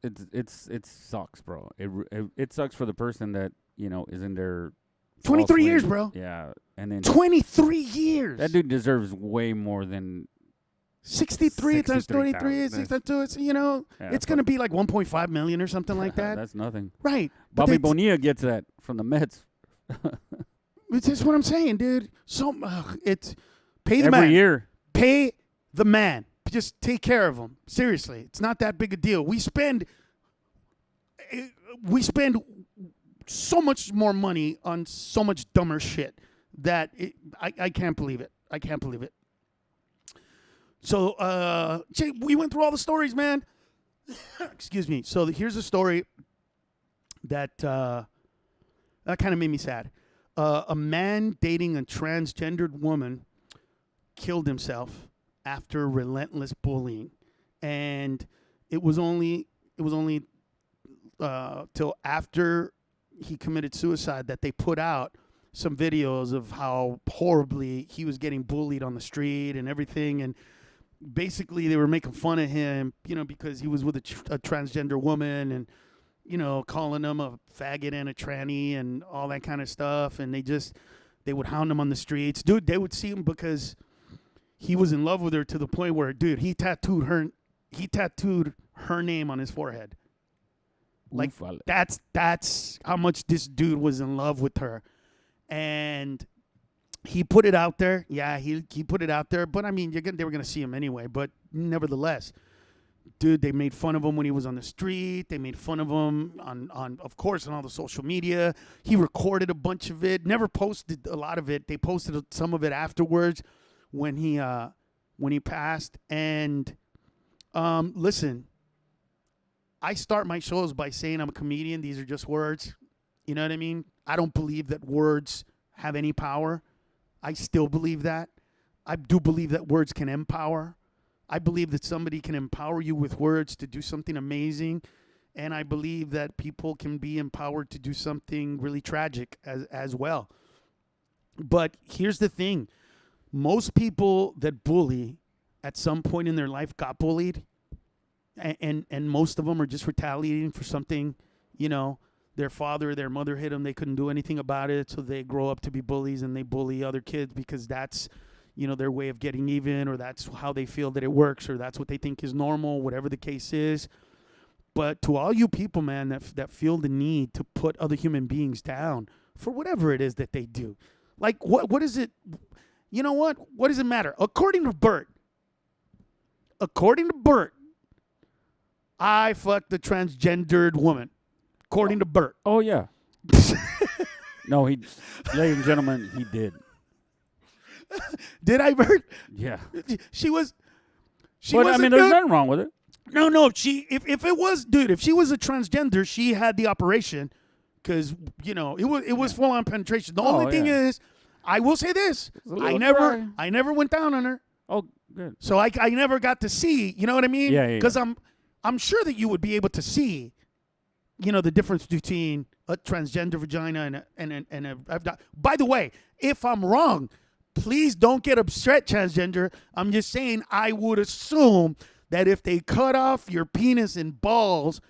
it sucks, bro. It sucks for the person that is in there. 23 years, bro. Yeah, and then 23 years. That dude deserves way more than 63 times 23 is 62. It's going to be like 1.5 million or something like that. That's nothing. Right. Bobby Bonilla gets that from the Mets. It's just what I'm saying, dude. So it's pay the every man. year. Pay the man. Just take care of him. Seriously, it's not that big a deal. We spend so much more money on so much dumber shit that I can't believe it. I can't believe it. So, Jay, we went through all the stories, man. Excuse me. So here's a story that kind of made me sad. A man dating a transgendered woman killed himself after relentless bullying, and it was only till after he committed suicide that they put out some videos of how horribly he was getting bullied on the street and everything. And basically they were making fun of him, because he was with a transgender woman and, calling him a faggot and a tranny and all that kind of stuff. And they would hound him on the streets. Dude, they would see him because he was in love with her to the point where, dude, he tattooed her name on his forehead. Like, that's how much this dude was in love with her. And he put it out there. Yeah, he put it out there. But, I mean, they were going to see him anyway. But nevertheless, dude, they made fun of him when he was on the street. They made fun of him, of course, on all the social media. He recorded a bunch of it. Never posted a lot of it. They posted some of it afterwards when he passed. And listen, I start my shows by saying I'm a comedian. These are just words. You know what I mean? I don't believe that words have any power. I still believe that. I do believe that words can empower. I believe that somebody can empower you with words to do something amazing. And I believe that people can be empowered to do something really tragic as well. But here's the thing. Most people that bully at some point in their life got bullied. And most of them are just retaliating for something, their father or their mother hit them. They couldn't do anything about it. So they grow up to be bullies and they bully other kids because that's, their way of getting even, or that's how they feel that it works, or that's what they think is normal, whatever the case is. But to all you people, man, that feel the need to put other human beings down for whatever it is that they do. Like, what is it? You know what? What does it matter? According to Bert, I fucked a transgendered woman. According to Bert. Oh, yeah. No, ladies and gentlemen, he did. Did I, Bert? Yeah. She was. But, I mean, there's nothing wrong with it. No. If it was, dude, if she was a transgender, she had the operation because, it was full on penetration. The only thing is, I will say this. I never went down on her. Oh, good. So I never got to see, you know what I mean? Yeah. Because I'm sure that you would be able to see, the difference between a transgender vagina and a. By the way, if I'm wrong, please don't get upset, transgender. I'm just saying I would assume that if they cut off your penis and balls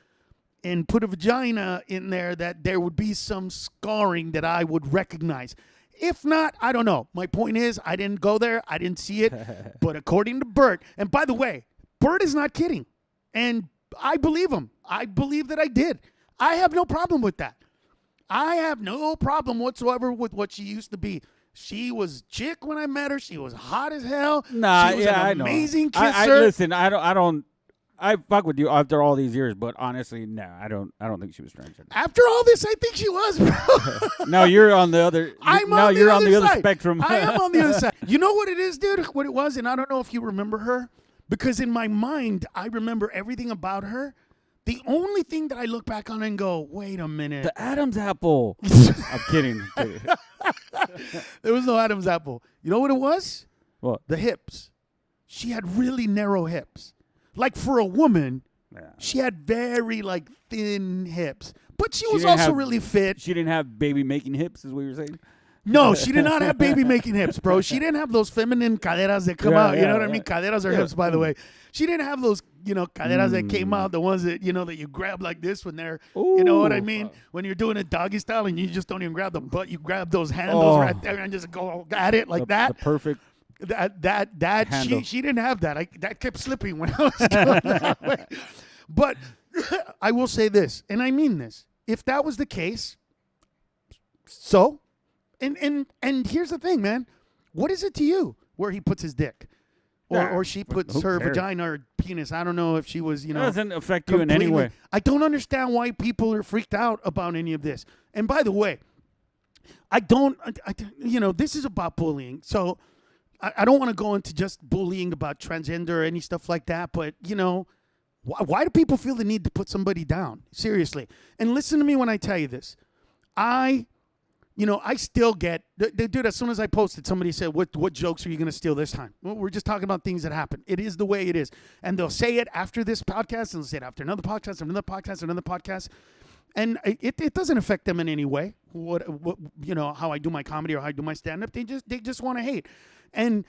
and put a vagina in there, that there would be some scarring that I would recognize. If not, I don't know. My point is, I didn't go there. I didn't see it. But according to Bert, and by the way, Bert is not kidding. And I believe him. I believe that I did. I have no problem with that. I have no problem whatsoever with what she used to be. She was chick when I met her. She was hot as hell. Nah, she was yeah, an amazing I know. kisser. Listen, I don't. I fuck with you after all these years, but honestly, no, I don't think she was transgender. After all this, I think she was, bro. No, you're on the other. You're on the other side. spectrum. I am on the other side. You know what it is, dude? What it was, and I don't know if you remember her, because in my mind, I remember everything about her. The only thing that I look back on and go, wait a minute. The Adam's apple. I'm kidding. There was no Adam's apple. You know what it was? What? The hips. She had really narrow hips. Like for a woman, Yeah. she had very like thin hips. But she was didn't also have- really fit. She didn't have baby making hips, is what you're saying. No, she did not have baby making hips, bro. She didn't have those feminine caderas that come Yeah, out. You yeah, know what I yeah. mean? Caderas are Yeah. hips, by the way. She didn't have those, caderas that came out, the ones that, that you grab like this when they're, you know what I Ooh. mean? When you're doing a doggy style and you just don't even grab the butt, you grab those handles Oh. right there and just go at it like that. The perfect. That handle. she didn't have that. That kept slipping when I was going that way. But I will say this, and I mean this. If that was the case, so, and here's the thing, man. What is it to you where he puts his dick? Or she puts who her cares? vagina or penis. I don't know if she was, It doesn't affect you in completely. any way. I don't understand why people are freaked out about any of this. And by the way, I don't, this is about bullying. So I don't want to go into just bullying about transgender or any stuff like that. But, why do people feel the need to put somebody down? Seriously. And listen to me when I tell you this. I still get, dude, as soon as I posted, somebody said, what jokes are you going to steal this time? Well, we're just talking about things that happen. It is the way it is. And they'll say it after this podcast, and they'll say it after another podcast, another podcast, another podcast. And it doesn't affect them in any way, what how I do my comedy or how I do my stand-up. They just want to hate. And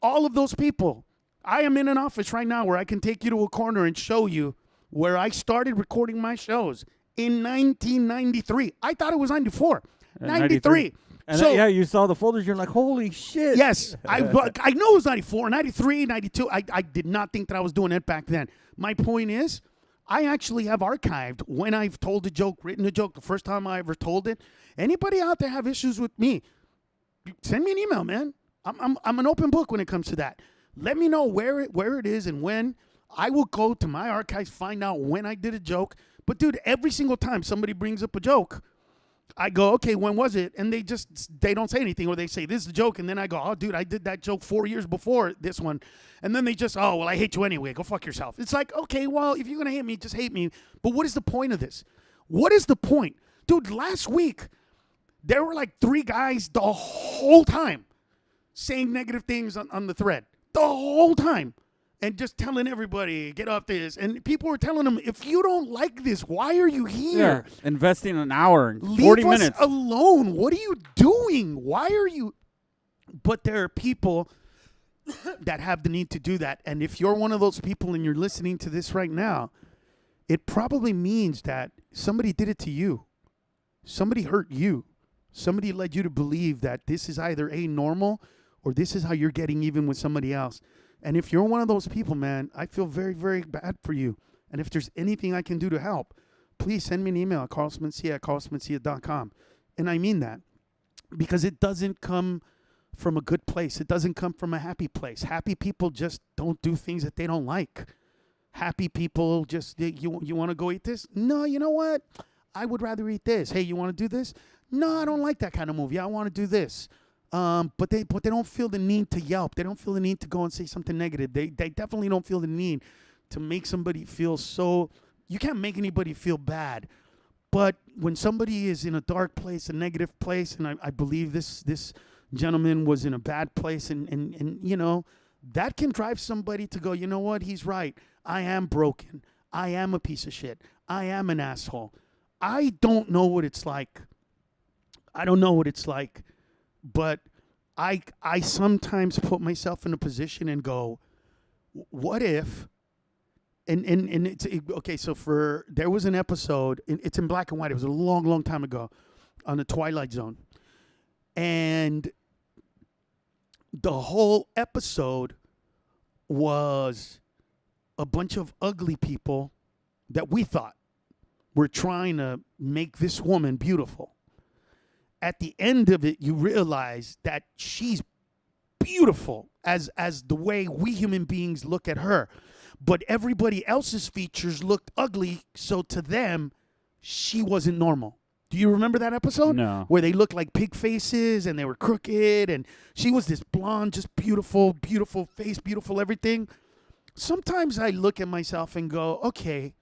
all of those people, I am in an office right now where I can take you to a corner and show you where I started recording my shows in 1993. I thought it was 94. 93. And So, yeah, you saw the folders. You're like, holy shit. yes, I know it was 94, 93, 92. I did not think that I was doing it back then. My point is, I actually have archived when I've told a joke, written a joke, the first time I ever told it. Anybody out there have issues with me, send me an email, man. I'm an open book when it comes to that. Let me know where it is and when. I will go to my archives, find out when I did a joke. But, dude, every single time somebody brings up a joke, I go, okay, when was it? And they don't say anything, or they say, this is a joke. And then I go, oh, dude, I did that joke 4 years before this one. And then they just, oh, well, I hate you anyway. Go fuck yourself. It's like, okay, well, if you're going to hate me, just hate me. But what is the point of this? What is the point? Dude, last week, there were like 3 guys the whole time saying negative things on the thread. The whole time. And just telling everybody, get off this. And people were telling them, if you don't like this, why are you here? Yeah. Investing an hour and Leave 40 us minutes. alone. What are you doing? Why are you? But there are people that have the need to do that. And if you're one of those people and you're listening to this right now, it probably means that somebody did it to you. Somebody hurt you. Somebody led you to believe that this is either normal or this is how you're getting even with somebody else. And if you're one of those people, man, I feel very, very bad for you. And if there's anything I can do to help, please send me an email at carlosmencia@carlosmencia.com. And I mean that because it doesn't come from a good place. It doesn't come from a happy place. Happy people just don't do things that they don't like. Happy people just, you want to go eat this? No, you know what? I would rather eat this. Hey, you want to do this? No, I don't like that kind of movie. I want to do this. But they don't feel the need to yelp. They don't feel the need to go and say something negative. They definitely don't feel the need to make somebody feel so. You can't make anybody feel bad. But when somebody is in a dark place, a negative place, and I believe this gentleman was in a bad place, and that can drive somebody to go, you know what, he's right. I am broken. I am a piece of shit. I am an asshole. I don't know what it's like. But I sometimes put myself in a position and go, what if, and it's, okay, so there was an episode, it's in black and white, it was a long, long time ago, on the Twilight Zone. And the whole episode was a bunch of ugly people that we thought were trying to make this woman beautiful. At the end of it, you realize that she's beautiful as the way we human beings look at her. But everybody else's features looked ugly, so to them, she wasn't normal. Do you remember that episode? No. Where they looked like pig faces and they were crooked, and she was this blonde, just beautiful, beautiful face, beautiful everything. Sometimes I look at myself and go, okay,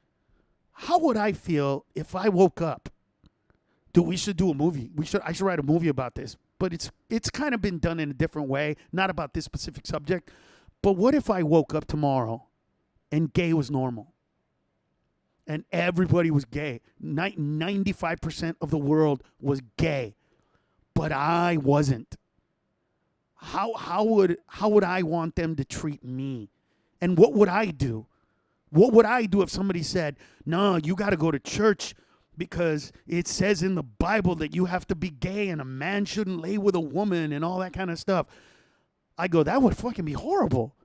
how would I feel if I woke up? Dude, we should do a movie. I should write a movie about this. But it's kind of been done in a different way, not about this specific subject. But what if I woke up tomorrow and gay was normal? And everybody was gay. 95% of the world was gay. But I wasn't. How would I want them to treat me? And what would I do? What would I do if somebody said, no, you got to go to church because it says in the Bible that you have to be gay and a man shouldn't lay with a woman and all that kind of stuff? I go, that would fucking be horrible.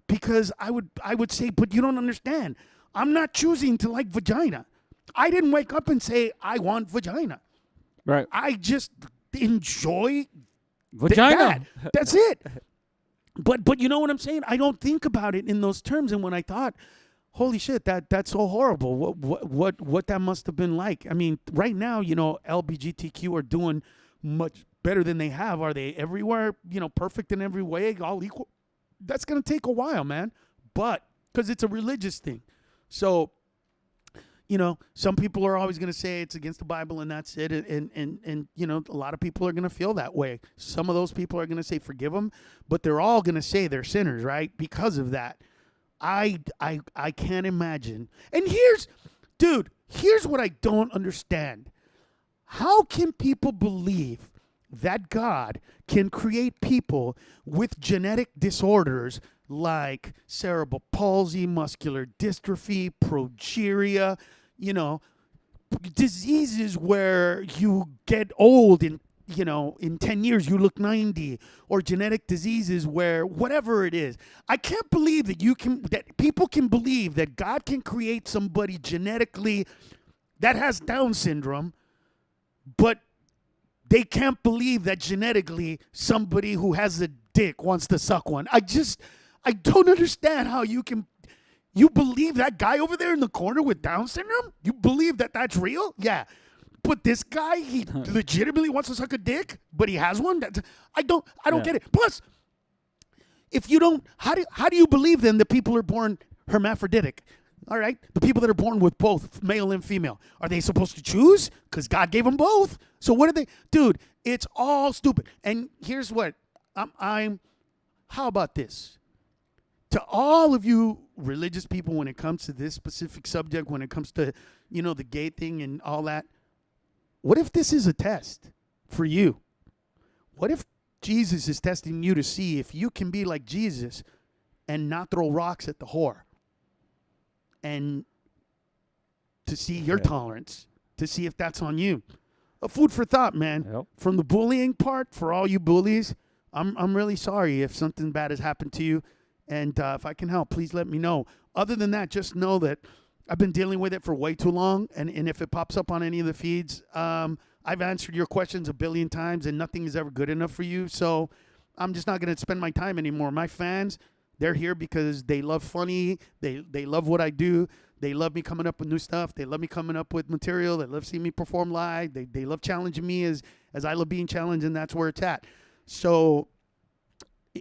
Because I would say, but you don't understand. I'm not choosing to like vagina. I didn't wake up and say, I want vagina. Right. I just enjoy Vagina. That's it. But you know what I'm saying? I don't think about it in those terms. And when I thought, holy shit, that's so horrible. What that must have been like. I mean, right now, LGBTQ are doing much better than they have. Are they everywhere, perfect in every way, all equal? That's going to take a while, man. But because it's a religious thing. So, some people are always going to say it's against the Bible and that's it. And a lot of people are going to feel that way. Some of those people are going to say forgive them, but they're all going to say they're sinners, right? Because of that. I can't imagine. And here's what I don't understand. How can people believe that God can create people with genetic disorders like cerebral palsy, muscular dystrophy, progeria, diseases where you get old and in 10 years you look 90, or genetic diseases where whatever it is. I can't believe that people can believe that God can create somebody genetically that has Down syndrome, but they can't believe that genetically somebody who has a dick wants to suck one. I don't understand how you believe that guy over there in the corner with Down syndrome? You believe that that's real? Yeah. But this guy, he legitimately wants to suck a dick, but he has one? I don't get it. Plus, if you don't, how do you believe then that people are born hermaphroditic? All right? The people that are born with both male and female. Are they supposed to choose? Because God gave them both. So what are they? Dude, it's all stupid. And here's what. How about this? To all of you religious people, when it comes to this specific subject, when it comes to, the gay thing and all that, what if this is a test for you? What if Jesus is testing you to see if you can be like Jesus and not throw rocks at the whore? And to see your tolerance, to see if that's on you. A food for thought, man. Yep. From the bullying part, for all you bullies, I'm really sorry if something bad has happened to you. And if I can help, please let me know. Other than that, just know that I've been dealing with it for way too long. And if it pops up on any of the feeds, I've answered your questions a billion times and nothing is ever good enough for you. So I'm just not going to spend my time anymore. My fans, they're here because they love funny. They love what I do. They love me coming up with new stuff. They love me coming up with material. They love seeing me perform live. They love challenging me as I love being challenged, and that's where it's at. So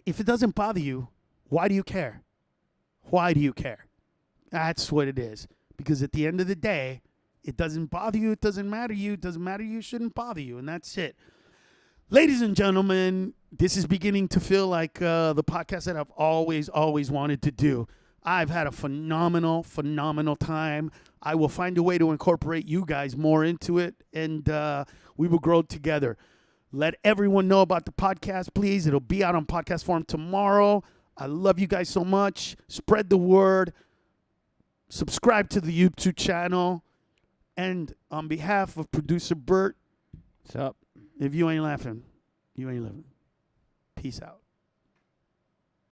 if it doesn't bother you, why do you care? Why do you care? That's what it is. Because at the end of the day, it doesn't bother you. It doesn't matter you. It doesn't matter you. It shouldn't bother you. And that's it. Ladies and gentlemen, this is beginning to feel like the podcast that I've always wanted to do. I've had a phenomenal time. I will find a way to incorporate you guys more into it, and we will grow together. Let everyone know about the podcast, please. It'll be out on podcast form tomorrow. I love you guys so much. Spread the word. Subscribe to the YouTube channel. And on behalf of producer Bert, What's up? if you ain't laughing, you ain't living. Peace out.